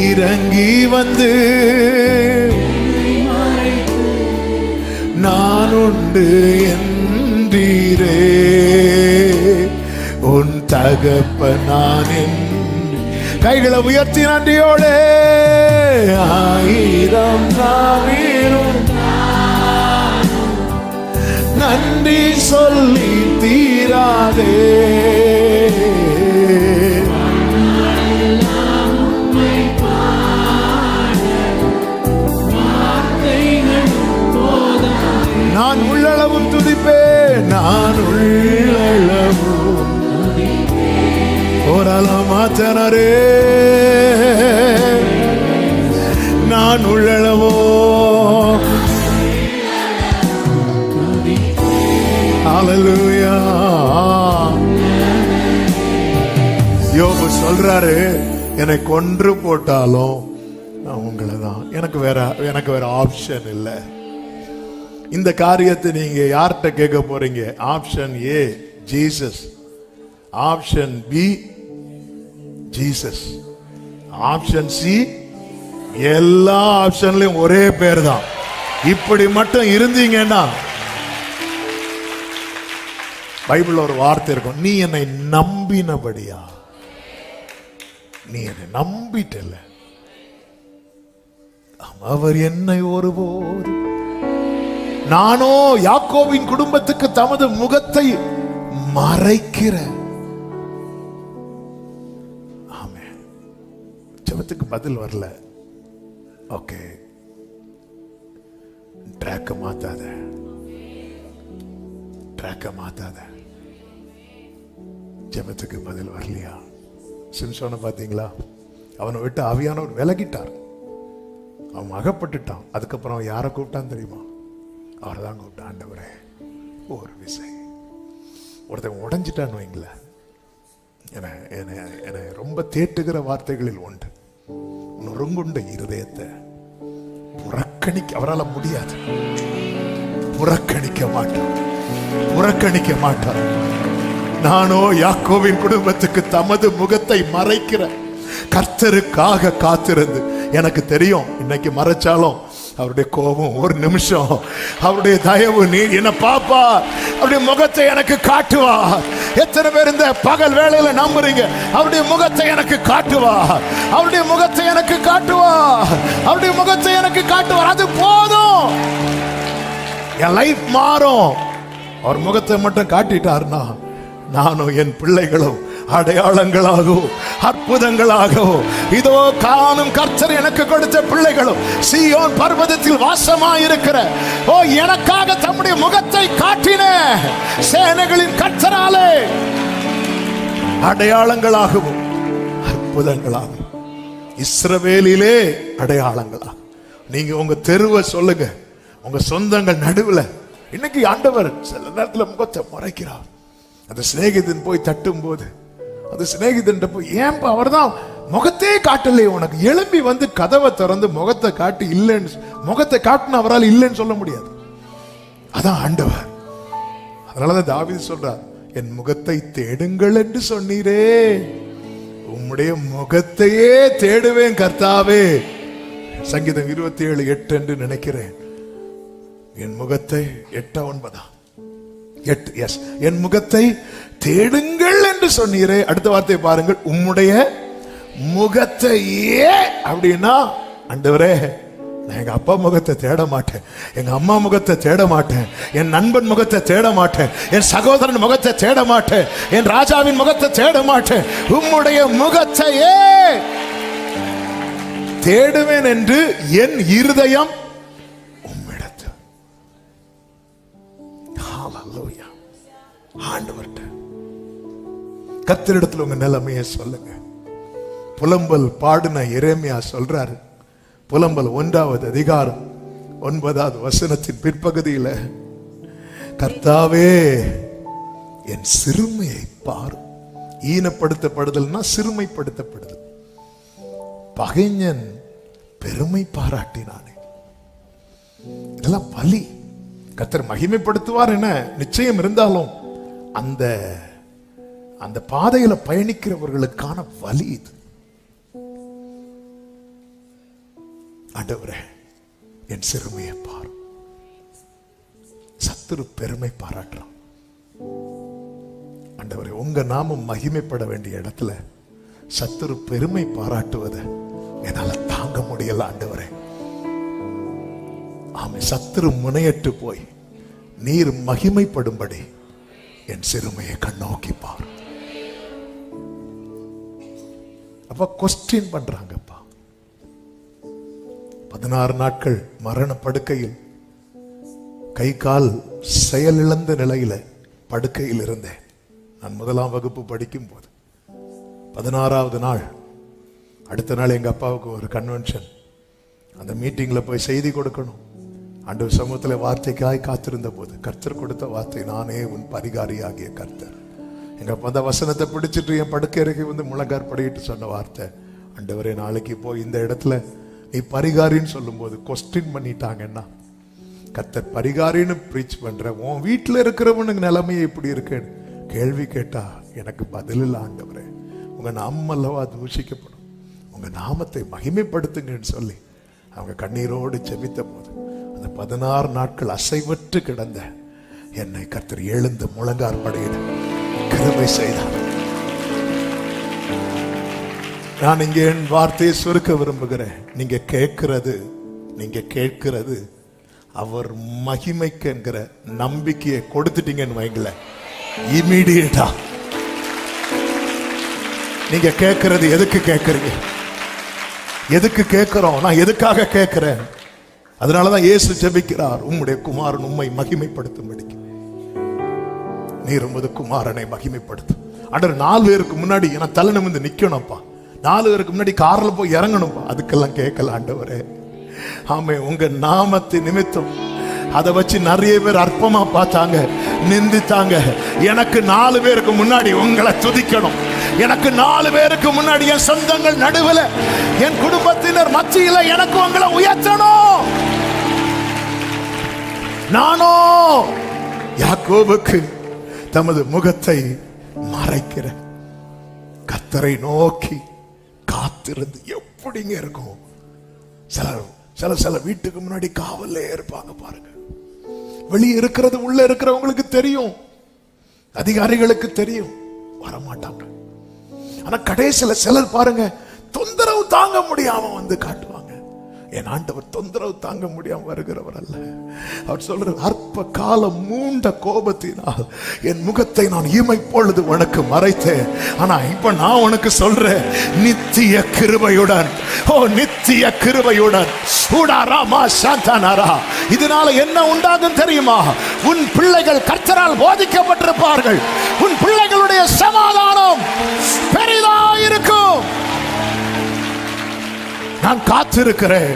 இறங்கி வந்து நான் உண்டு என்றீரே. உன் தகப்பனான் கைகளை உயர்த்தி நன்றியோடு ஆயிரம் நாவீரும் நன்றி சொல்லி தீராதே. நான் உள்ளளவும் துதிப்பேன், நான் உள்ளளவும் ஓரளமாத்தனரே. நான் உள்ளளவோ ஹல்லேலூயா. யோபு சொல்றாரு, என்னை கொன்று போட்டாலும் நான் உங்களை தான், எனக்கு வேற ஆப்ஷன் இல்லை. இந்த காரியத்தை நீங்க யார்கிட்ட கேட்க போறீங்க? Option A Jesus, option B Jesus, option C, எல்லா ஆப்ஷன்லயும் ஒரே பேர் தான். இப்படி மட்டும் இருந்தீங்கன்னா, பைபிள்ல ஒரு வார்த்தை இருக்கும், நீ என்னை நம்பினபடியா. நீ என்னை நம்பிட்டல, அவர் என்னை ஒருபோது, நானோ யாக்கோபின் குடும்பத்துக்கு தமது முகத்தை மறைக்கிற. ஆமென். ஜெபத்துக்கு பதில் வரல, ஓகே, ட்ராக்க மாத்தாத, ட்ராக்க மாத்தாத. ஜெபத்துக்கு பதில் வரலையா? சிம்சோனை பாத்தீங்களா? அவனை விட்டு ஆவியானவர் விலகிட்டார், அவன் அகப்பட்டுட்டான். அதுக்கப்புறம் அவன் யாரை கூப்பிட்டான் தெரியுமா? அவர் தான் கூப்பிட்டான், ஆண்டவரே ஒரு விசை. ஒருத்தன் உடைஞ்சிட்டான்னு வைங்களேன், என்னை ரொம்ப தேட்டுகிற வார்த்தைகளில் உண்டு, நொறுங்குண்ட இருதயத்தை புறக்கணிக்க அவரால் முடியாது. புறக்கணிக்க மாட்டார், புறக்கணிக்க மாட்டார். நானோ யாக்கோவின் குடும்பத்துக்கு தமது முகத்தை மறைக்கிற கர்த்தருக்காக காத்திருந்து, எனக்கு தெரியும் இன்னைக்கு மறைச்சாலும் அவருடைய கோபம் ஒரு நிமிஷம், அவருடைய தயவு நீ என்ன பாப்பா, அவருடைய முகத்தை எனக்கு காட்டுவார். எத்தனை பேர் இந்த பகல் வேளையில நம்புறீங்க? அவருடைய முகத்தை எனக்கு காட்டுவார், அவருடைய முகத்தை எனக்கு காட்டுவார், அவருடைய முகத்தை எனக்கு காட்டுவார். அது போதும், என் லைஃப் மாறும். அவர் முகத்தை மட்டும் காட்டிட்டார்னா நானும் என் பிள்ளைகளும் அடையாளங்களாகவும் அற்புதங்களாகவும், இதோ காணும் கர்த்தர் எனக்கு கொடுத்த பிள்ளைகளும் சீயோன் பர்வதத்தில் வாசமாயிருக்கிற, ஓ எனக்காக தம்முடைய முகத்தை காட்டின சேனைகளின் கர்த்தராலே அடையாளங்களாகவும் அற்புதங்களாகவும், இஸ்ரவேலிலே அடையாளங்களாகும். நீங்க உங்க தெருவை சொல்லுங்க, உங்க சொந்தங்கள் நடுவில் இன்னைக்கு ஆண்டவர் சில நேரத்தில் முகத்தை மறைக்கிறார். அந்த சிநேகிதன் போய் தட்டும் போது, அந்த சிநேகிதன் போய், ஏன்பா அவர் தான் முகத்தே காட்டலையே உனக்கு, எழும்பி வந்து கதவை திறந்து முகத்தை காட்டி, இல்லைன்னு முகத்தை காட்டின அவரால் இல்லைன்னு சொல்ல முடியாது. அதான் ஆண்டவர். அதனாலதான் தாவீது சொல்றார், என் முகத்தை தேடுங்கள் என்று சொன்னீரே, உம்முடைய முகத்தையே தேடுவேன் கர்த்தாவே. சங்கீதம் 27:8 என்று நினைக்கிறேன். என் முகத்தை 8:9 8 எஸ் என் முகத்தை தேடுங்கள் என்று சொன்னீரே. அடுத்த வார்த்தை பாருங்கள், உம்முடைய முகத்தையே. அப்படின்னா ஆண்டவரே, நான் எங்க அப்பா முகத்தை தேட மாட்டேன், எங்க அம்மா முகத்தை தேட மாட்டேன், என் நண்பன் முகத்தை தேட மாட்டேன், என் சகோதரன் முகத்தை தேட மாட்டேன், என் ராஜாவின் முகத்தை தேட மாட்டேன், உம்முடைய முகத்தையே தேடுவேன் என்று என் இருதயம் உம்மிடத்தில். ஹல்லேலூயா. ஆண்டவர்ட்ட கர்த்தரிடத்தில் உங்க நிலைமையை சொல்லுங்க. புலம்பல் பாடின எரேமியா சொல்றாரு, புலம்பல் 1வது அதிகாரம் 9வது வசனத்தின் பிற்பகுதியில, கர்த்தாவே என் சிறுமையை பார். ஈனப்படுத்தப்படுதல்னா சிறுமைப்படுத்தப்படுதல். பகைஞன் பெருமை பாராட்டினானே, இதெல்லாம் பலி. கர்த்தர் மகிமைப்படுத்துவார் என நிச்சயம் இருந்தாலும் அந்த பாதையில பயணிக்கிறவர்களுக்கான வலி இது. ஆண்டவரே என் சிறுமையை பார். சத்துரு பெருமை பாராட்டுறான். ஆண்டவரே, உங்க நாமம் மகிமைப்பட வேண்டிய இடத்துல சத்துரு பெருமை பாராட்டுவதை என்னால தாங்க முடியல. ஆண்டவரே, ஆமை சத்துரு முனையற்று போய் நீர் மகிமைப்படும்படி என் சிறுமையை கண்ணோக்கி பார். அப்ப கொஸ்டின் பண்றாங்கப்பா. 16 நாட்கள் மரண படுக்கையில், கை கால் செயலிழந்த நிலையில படுக்கையில் இருந்தேன். நான் 1ஆம் வகுப்பு படிக்கும் போது 16வது நாள், அடுத்த நாள் எங்க அப்பாவுக்கு ஒரு கன்வென்ஷன். அந்த மீட்டிங்ல போய் செய்தி கொடுக்கணும். ஆண்டவர் சமூகத்தில் வார்த்தைக்காய் காத்திருந்த போது கர்த்தர் கொடுத்த வார்த்தை, நானே உன் பரிகாரியாகிய கர்த்தர். எங்க அப்பா அந்த வசனத்தை பிடிச்சிட்டு என் படுக்கை அருகே வந்து முழங்கார் படிக்கிட்டு சொன்ன வார்த்தை, ஆண்டவரே நாளைக்கு போய் இந்த இடத்துல நீ பரிகாரின்னு சொல்லும் போது கொஸ்டின் பண்ணிட்டாங்கன்னா, கர்த்தர் பரிகாரின்னு பிரீச் பண்ற, உன் வீட்டுல இருக்கிறவனுக்கு நிலைமையை இப்படி இருக்குன்னு கேள்வி கேட்டா எனக்கு பதில் இல்லை. ஆண்டவரே, உங்க நாமம் அல்லவா தூஷிக்கப்படும், உங்க நாமத்தை மகிமைப்படுத்துங்கன்னு சொல்லி அவங்க கண்ணீரோடு ஜெபித்த போது அந்த 16 நாட்கள் அசைவற்று கிடந்த என்னை கர்த்தர் எழுந்து முழங்கார் படையிட கிருபை செய்தார். நான் இங்கே என் வார்த்தையை சுருக்க விரும்புகிறேன். நீங்க கேட்கிறது அவர் மகிமைக்கு என்கிற நம்பிக்கையை கொடுத்துட்டீங்கன்னு வைங்கள, இமீடியட்டா நீங்க கேட்கிறது எதுக்கு கேட்கறீங்க? எதுக்கு கேட்கிறோம்? நான் எதுக்காக கேட்கிறேன்? அதனாலதான் இயேசு ஜெபிக்கிறார், உம்முடைய குமாரன் உம்மை மகிமைப்படுத்தும்படிக்கு நீர் உமது குமாரனை மகிமைப்படுத்தும். ஆண்டவர் 4 பேருக்கு முன்னாடி நான் தலை நிமிர்ந்து நிக்கணும்ப்பா, 4 பேருக்கு முன்னாடி கார்ல போய் இறங்கணும்ப்பா, அதுக்கெல்லாம் கேட்கல ஆண்டவரே. ஆமே, உங்க நாமத்தின் நிமித்தம் அதை வச்சு நிறைய பேர் அற்பமா பார்த்தாங்க, நிந்தித்தாங்க. எனக்கு 4 பேருக்கு முன்னாடி உங்களை துதிக்கணும். எனக்கு 4 பேருக்கு முன்னாடி என் சொந்தங்கள் நடுவில், என் குடும்பத்தினர் மத்தியில எனக்கு உங்களை உயர்த்தணும். நானோ யாக்கோபுக்கு தமது முகத்தை மறைக்கிற கர்த்தரை நோக்கி காத்திருந்து எப்படிங்க இருக்கும்? சில வீட்டுக்கு முன்னாடி காவல்ல இருப்பாங்க பாருங்க. வெளியே இருக்கிறது உள்ள இருக்கிறவங்களுக்கு தெரியும், அதிகாரிகளுக்கு தெரியும், வரமாட்டாங்க. ஆனா கடைசியில சிலர் பாருங்க, தொந்தரவு தாங்க முடியாம வந்து காட்டுவாங்க. என் ஆண்டவர் தொந்தரவு தாங்க முடியாம வருகிறவர் அல்ல. அவர் சொல்ற, அற்ப காலம் மூண்ட கோபத்தினால் என் முகத்தை நான் இமைப்பொழுது உனக்கு மறைத்தேன். ஆனா இப்ப நான் உனக்கு சொல்றேன், நித்திய கிருபையுடன், நித்திய கிருபையுடன் இதனால என்ன உண்டாகும் தெரியுமா? உன் பிள்ளைகள் கர்த்தரால் போதிக்கப்பட்டிருப்பார்கள். உன் பிள்ளைகளுடைய சமாதானம் பெரிதா இருக்கும். நான் காத்திருக்கிறேன்,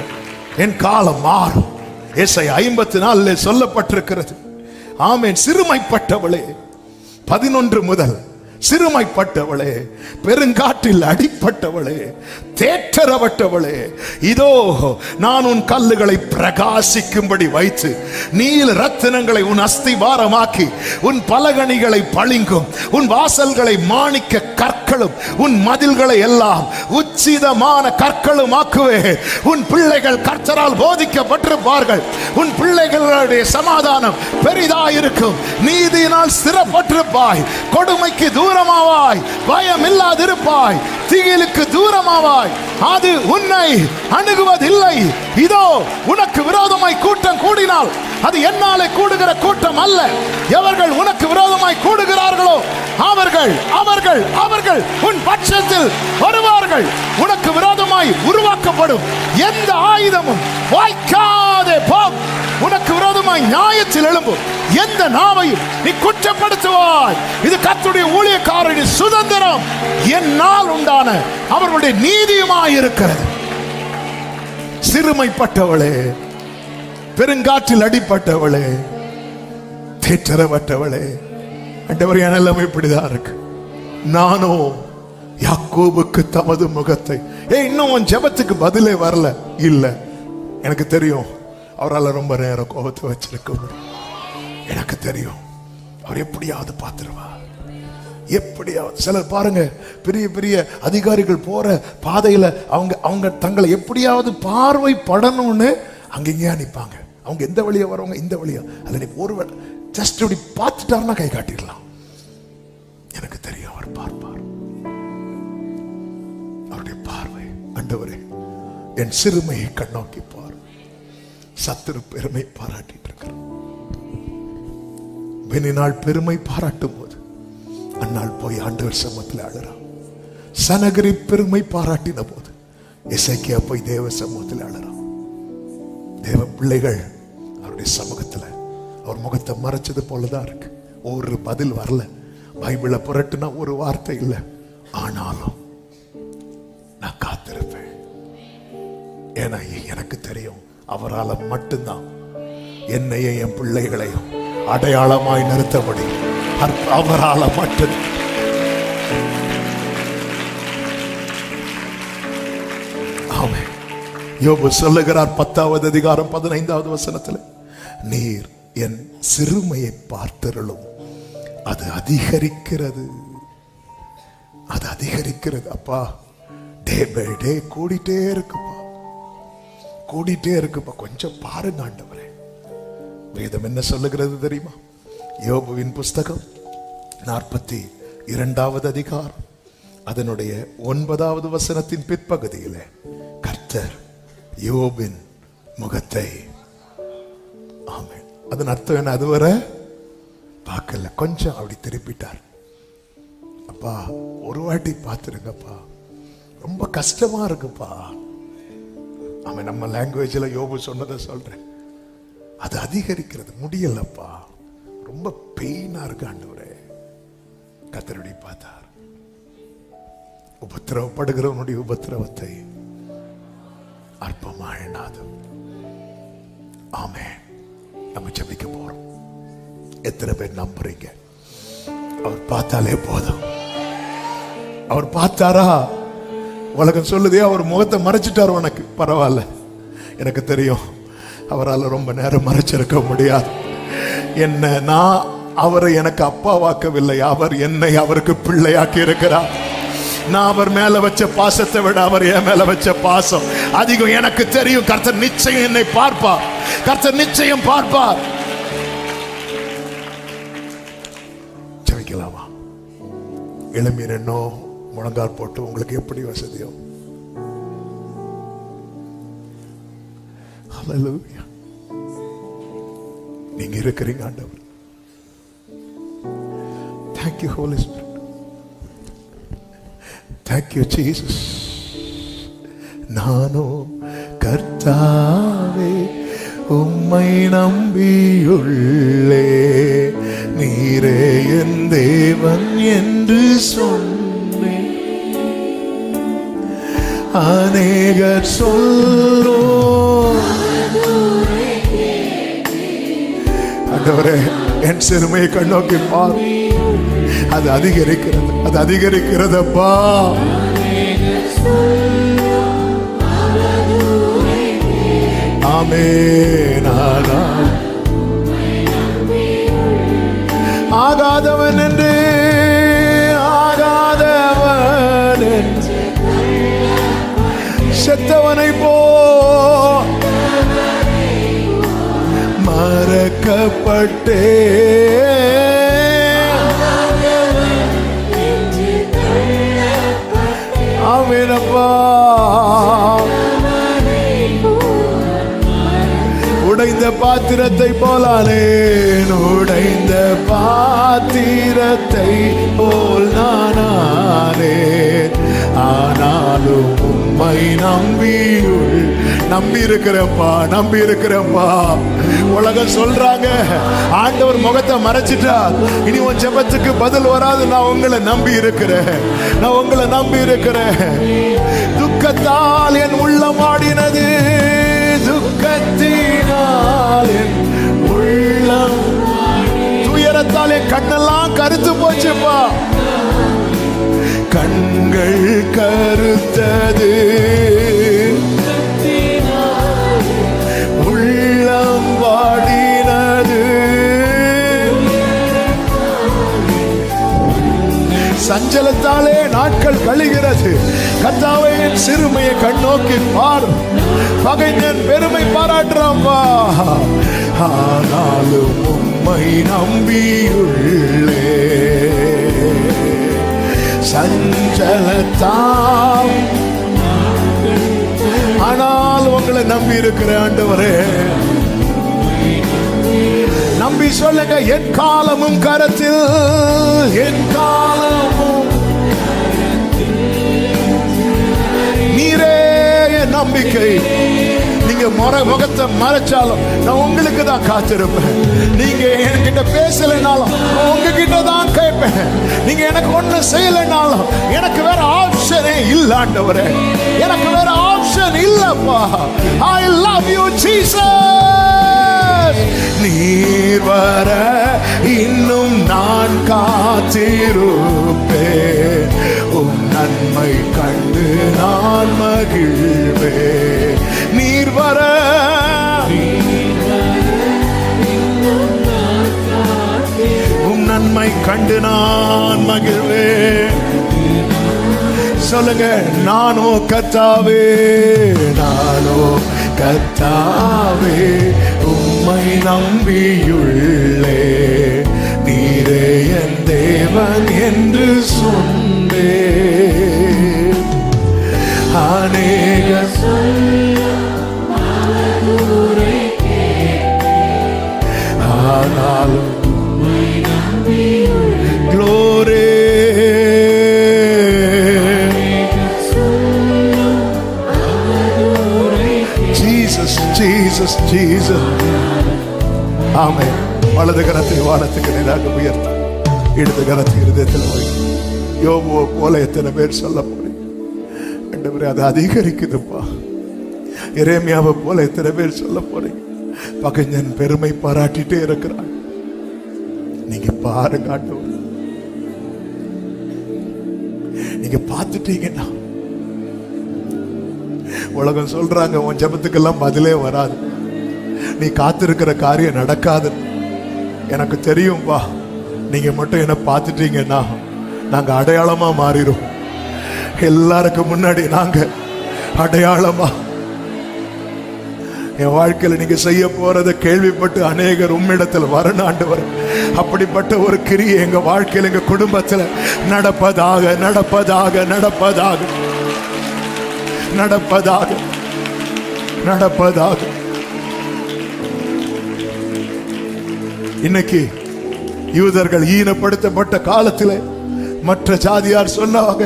என் காலம் மாறும். ஏசாயா 54 சொல்லப்பட்டிருக்கிறது. ஆமென். சிறுமைப்பட்டவளே, 11 முதல் சிறுமைப்பட்டவளே, பெருங்காற்றில் அடிப்பட்டவளே, தேற்றரவட்டவளே, இதோ நான் உன் கல்லுகளை பிரகாசிக்கும்படி வைத்து நீல ரத்தினங்களை உன் அஸ்திவாரமாக்கி உன் பலகணிகளை பளிங்கும் உன் வாசல்களை மாணிக்க கற்களும் உன் மதில்களை எல்லாம் உச்சிதமான கற்களும் ஆக்குவே. உன் பிள்ளைகள் கர்த்தரால் போதிக்கப்பட்டிருப்பார்கள். உன் பிள்ளைகளுடைய சமாதானம் பெரிதாயிருக்கும். நீதியினால் ஸ்திரப்பட்டிருப்பாய். கொடுமைக்கு தூரமாவாய். பயம் இல்லாதிருப்பாய். திகிலுக்கு தூரமாவாய். அது உன்னை அணுகுவதில்லை. இதோ உனக்கு விரோதமாய் கூட்டம் கூடினால் அது என்னாலே கூடுகிற கூட்டம் அல்ல. எவர்கள் உனக்கு விரோதமாய் கூடுகிறார்களோ அவர்கள் அவர்கள் அவர்கள் உன் பட்சத்தில் வருவார்கள். உனக்கு விரோதமாய் உருவாக்கப்படும் எந்த ஆயுதமும் வாய்க்காதே போம். உனக்கு விரோதமாய் நியாயத்தில் எழும்பும் எந்த நாவையும் நீ குற்றப்படுத்துவாய். இது கர்த்தருடைய ஊழியக்காரரின் சுதந்திரம். என்னால் உண்டான அவர்களுடைய நீதியுமாய் இருக்கிறது. சிறுமைப்பட்டவளே, பெருங்காற்றில் அடிப்பட்டவளே, தேற்றரவட்டவளே, ஆண்டவரே என் நிலைமை இப்படிதான் இருக்கு. நானோ யாக்கோபுக்கு தமது முகத்தை இன்னும் உன் ஜெபத்துக்கு பதிலே வரல. இல்ல, எனக்கு தெரியும் அவரால் ரொம்ப நேரம் கோபத்தை வச்சிருக்க முடியும். எனக்கு தெரியும் அவர் எப்படியாவது பார்த்துருவா. எப்படியாவது சிலர் பாருங்க, பெரிய பெரிய அதிகாரிகள் போற பாதையில அவங்க தங்களை எப்படியாவது பார்வை படணும்னு அங்கேயே நிற்பாங்க. அவங்க எந்த வழியா வரவங்க இந்த வழியா அல்ல, ஒரு ஜஸ்ட் இப்படி பார்த்துட்டாருன்னா கை காட்டிடலாம். எனக்கு தெரியும் அவர் பார்ப்பார். அவருடைய பார்வை, ஆண்டவரே என் சிறுமையை கண்ணோக்கி பார். சத்துரு பெருமை பாராட்டிட்டு இருக்கிறார். பெனினாள் பெருமை பாராட்டும் போது அந்நாள் போய் ஆண்டவர் சமூகத்தில் அழறான். சனகரி பெருமை பாராட்டின போது எசேக்கியா போய் தேவ சமூகத்தில் அழறான். தேவ பிள்ளைகள் அவருடைய சமூகத்தில் அவர் முகத்தை மறைச்சது போலதான் இருக்கு. ஒரு பதில் வரல. பைபிளை புரட்டுனா ஒரு வார்த்தை இல்லை. ஆனாலும் நான் காத்திருப்பேன். ஏன்னா எனக்கு தெரியும் அவரால் மட்டும்தான் என்னையும் என் பிள்ளைகளையும் அடையாளமாய் நிறுத்த முடியும். அவரால் மட்டும். ஆமென். யோபு சொல்லுகிறார் 10வது அதிகாரம் 15வது வசனத்தில், நீர் என் சிறுமையை பார்த்தருளும், அது அதிகரிக்கிறது. அது அதிகரிக்கிறது. அப்பா, டே பை டே கூடிட்டே இருக்குப்பா, கூடிட்டே இருக்குப்பா. கொஞ்சம் பாருங்க ஆண்டவரே. வேதம் என்ன சொல்லுகிறது தெரியுமா? யோபுவின் புஸ்தகம் 42வது அதிகாரம் அதனுடைய 9வது வசனத்தின் பிற்பகுதியிலே கர்த்தர் யோபின் முகத்தை, ஆமென், அதன் அர்த்தம் என்ன? அதுவரை பார்க்கல, கொஞ்சம் அப்படி திருப்பிட்டார். அப்பா ஒரு வாட்டி பார்த்துருங்கப்பா, ரொம்ப கஷ்டமா இருக்குப்பா. அவன் நம்ம லாங்குவேஜ்ல யோபு சொன்னதை சொல்றேன். அது அதிகரிக்கிறது, முடியலப்பா, ரொம்ப பெயினா இருக்கு ஆண்டவரே. கர்த்தருடைய பார்த்தார். உபத்திரவப்படுகிறவனுடைய உபத்திரவத்தை அற்பமா எண்ணாது. ஆமென். நம்ம ஜெபிக்க போறோம். எத்தனை பேர் நம்புறீங்க? அவர் பார்த்தாலே போதும். அவர் பார்த்தாரா? உலகம் சொல்லுதே அவர் முகத்தை மறைச்சிட்டார். உனக்கு பரவாயில்ல, எனக்கு தெரியும் அவரால் ரொம்ப நேரம் மறைச்சிருக்க முடியாது. என்ன, நான் அவரை எனக்கு அப்பாவாக்கவில்லை, அவர் என்னை அவருக்கு பிள்ளையாக்கி இருக்கிறார். நான் அவர் மேல வச்ச பாசத்தை விட அவர் என் மேல வச்ச பாசம் அதிகம். எனக்கு தெரியும் கர்த்தர் நிச்சயம் என்னை பார்ப்பார். கர்த்தர் நிச்சயம் பார்ப்பார். ஜெபிக்கலாமா? எழும்பி நின்னோ முழங்கால் போட்டு உங்களுக்கு எப்படி வசதியோ. ஹல்லேலூயா. நீங்க இருக்கிறீங்க ஆண்டவர். Thank you Holy Spirit. Thank you Jesus. நானோ கர்த்தாவே உம்மை நம்பியுள்ளே, நீரே என் தேவன் என்று சொன்னே. அநேகர் சொல்லோ ஆண்டவரே என் சிறுமையை கண்ணோக்கி பார். அது அதிகரிக்கிறது, அது அதிகரிக்கிறதப்பா. ஆமென் ஆமென். ஆகாதவன் என்று ஆகாதவன் என்று செத்தவனை போ மறக்கப்பட்டே ஆமெனப்பா. உடைந்த பாத்திரத்தை போலானேன், உடைந்த பாத்திரத்தை போல் நானானேன். ஆனாலும் உம்மை நம்பி இருக்கிறப்பா. உலகம் சொல்றாங்க ஆண்டவர் முகத்தை மறைச்சிட்டார், இனி உன் ஜெபத்துக்கு பதில் வராது. நான் உங்களை நம்பி இருக்கிறேன். துக்கத்தால் என் உள்ளம் ஆடினது, துக்கத்தினால் என் உள்ளம், துயரத்தால் என் கண்ணெல்லாம் கருத்து போச்சுப்பா. கண்கள் கருத்தது, உள்ளம் வாடினது. சஞ்சலத்தாலே நாட்கள் கழிகிறது. கர்த்தாவே என் சிறுமையை கண்ணோக்கி பார். பகைஞன் பெருமை பாராட்டுறாம்பா. ஆனாலும் உம்மை நம்பியுள்ளே சஞ்சலத்தாம், ஆனால் உங்களை நம்பி இருக்கிற ஆண்டவரே. நம்பி சொல்லுங்க, என் காலமும் கரத்தில், என் காலமும் நீரே என் நம்பிக்கை. நீங்க முகத்தை மறைச்சாலும் நான் உங்களுக்கு தான் காத்திருப்பேன். நீங்க என்கிட்ட பேசலைனாலும் உங்ககிட்ட தான் கேட்பேன். நீங்க எனக்கு ஒண்ணு செய்யலைனாலும் எனக்கு வேற ஆப்ஷனே இல்ல ஆண்டவரே, எனக்கு வேற ஆப்ஷன் இல்லப்பா. I love you Jesus. நீர் வர இன்னும் நான் காத்திருப்பேன். உம் நன்மை கண்டு நான் மகிழ்வேன். நீர் வர உம் நன்மை கண்டு நான் மகிழ்வேன். சொல்லுங்க, நானோ கர்த்தாவே, உம்மை நம்பியுள்ளே. நீரே என் தேவன் என்று சொன்னே. அநேக ஆனாலும் glory. Jesus. ஆமென். வலது கரத்தை வானத்துக்கு நேராக உயர்த்தி இடது கரத்தை இருதயத்தில் வைத்து யோபுவை போல எத்தனை பேர் சொல்ல போறீங்க ஆண்டவரே? அது அதிகரிக்குதுப்பா. எரேமியாவை போல எத்தனை பேர் சொல்ல போறீங்க? பகைஞன் பெருமை பாராட்டிட்டே இருக்கிறான். நீங்க பாருங்க ஆண்டவர், நீங்க பார்த்துட்டீங்கன்னா உலகம் சொல்றாங்க உன் ஜெபத்துக்கெல்லாம் பதிலே வராது, நீ காத்திருக்கிற காரியம் நடக்காது. எனக்கு தெரியும்பா, நீங்க மட்டும் என்ன பார்த்துட்டீங்கன்னா நாங்க அடையாளமா மாறிடும். எல்லாருக்கும் முன்னாடி நாங்க அடையாளமா என் வாழ்க்கையில நீங்க செய்ய போறதை கேள்விப்பட்டு அநேகர் உம்மிடத்தில் வரணும் ஆண்டவர். அப்படிப்பட்ட ஒரு கிரியை எங்க வாழ்க்கையில எங்க குடும்பத்துல நடப்பதாக நடப்பதாக நடப்பதாக நடப்பதாக நடப்பதாக. இன்னைக்கு யூதர்கள் ஈனப்படுத்தப்பட்ட காலத்தில் மற்ற ஜாதியார் சொன்னவங்க,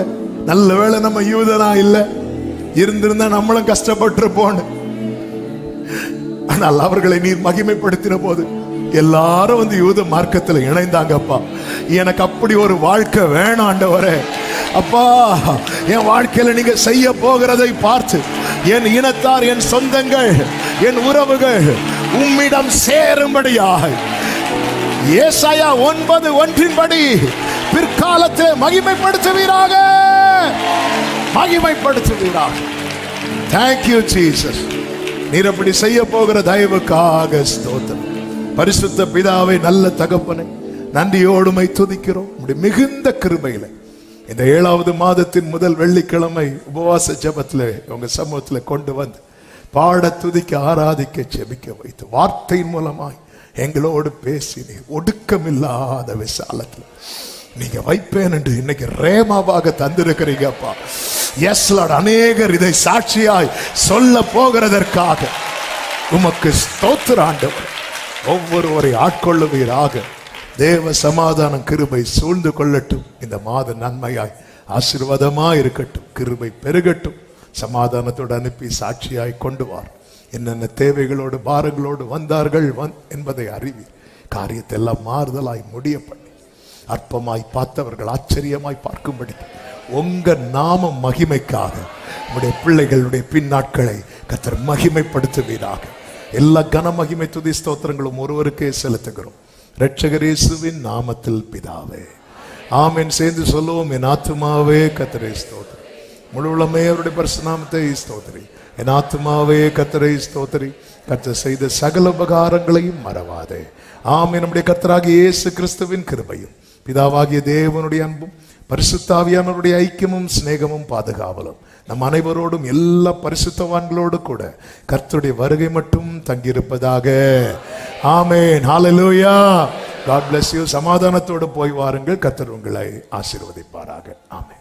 நல்ல வேளை நம்ம யூதனா இல்ல, இருந்திருந்தா நம்மளும் கஷ்டப்பட்டிருப்போம். ஆனால் அவர்களை நீர் மகிமைப்படுத்தின போது எல்லாரும் வந்து யூத மார்க்கத்தில் இணைந்தாங்கப்பா. எனக்கு அப்படி ஒரு வாழ்க்கை வேணும் ஆண்டவரே. அப்பா, என் வாழ்க்கையில நீங்க செய்ய போகிறதை பார்த்து என் இனத்தார், என் சொந்தங்கள், என் உறவுகள் உம்மிடம் சேரும்படியாக ஏசாயா 9:1 பிற்காலத்தில் மகிமைப்படுத்துவீராக. Thank you Jesus. நீர் அப்படி செய்ய போகிற தயவுக்காக ஸ்தோத்திரம். பரிசுத்த பிதாவை, நல்ல தகப்பனை, நன்றியோடுமை துதிக்கிறோம். உம்முடைய மிகுந்த கிருபையில இந்த 7வது மாதத்தின் முதல் வெள்ளிக்கிழமை உபவாச ஜெபத்திலே உங்க சமூகத்துல கொண்டு வந்து பாட, துதிக்க, ஆராதிக்க, ஜெபிக்க வைத்து வார்த்தையின் மூலமாய் எங்களோடு பேசினீர். ஒடுக்கமில்லாத விசாலத்தில் நீங்க வைப்பேன் என்று இன்னைக்கு ரேமாவாக தந்திருக்கிறீங்கப்பா. S Lord. அநேகர் இதை சாட்சியாய் சொல்ல போகிறதற்காக உமக்கு ஸ்தோத்திர ஆண்டவர். ஒவ்வொருவரை ஆட்கொள்ளுவீராக. தேவ சமாதானம், கிருபை சூழ்ந்து கொள்ளட்டும். இந்த மாத நன்மையாய் ஆசீர்வாதமாய் இருக்கட்டும். கிருபை பெருகட்டும். சமாதானத்தோடு அனுப்பி சாட்சியாய் கொண்டு வார். என்னென்ன தேவைகளோடு பாரங்களோடு வந்தார்கள் என்பதை அறிவி காரியத்தை எல்லாம் மாறுதலாய் முடிய பண்ணி அற்பமாய் பார்த்தவர்கள் ஆச்சரியமாய் பார்க்கும்படி உங்க நாம மகிமைக்காக உடைய பிள்ளைகளுடைய பின்னாட்களை கர்த்தர் மகிமைப்படுத்துவீராக. எல்லா கன மகிமை துதி ஸ்தோத்திரங்களும் ஒருவருக்கே செலுத்துகிறோம். இரட்சகர் இயேசுவின் நாமத்தில் பிதாவே, ஆமென். சேர்ந்து சொல்லுவோம். என் ஆத்துமாவே கர்த்தரை ஸ்தோத்திரி, முழு உள்ளமே அவருடைய பரிசுநாமத்தை ஸ்தோத்திரி. என் ஆத்துமாவே கர்த்தரை ஸ்தோத்திரி, கர்த்தர் செய்த சகல உபகாரங்களையும் மறவாதே. ஆமென். நம்முடைய கர்த்தராகிய இயேசு கிறிஸ்துவின் கிருபையும் பிதாவாகிய தேவனுடைய அன்பும் பரிசுத்த ஆவியானவருடைய ஐக்கியமும் சிநேகமும் பாதுகாவலும் நம் அனைவரோடும் எல்லா பரிசுத்தவான்களோடு கூட கர்த்தருடைய வருகை மட்டும் தங்கியிருப்பதாக. ஆமென். ஹல்லேலூயா. God bless you. சமாதானத்தோடு போய் வாருங்கள். கர்த்தர் உங்களை ஆசீர்வதிப்பாராக. ஆமென்.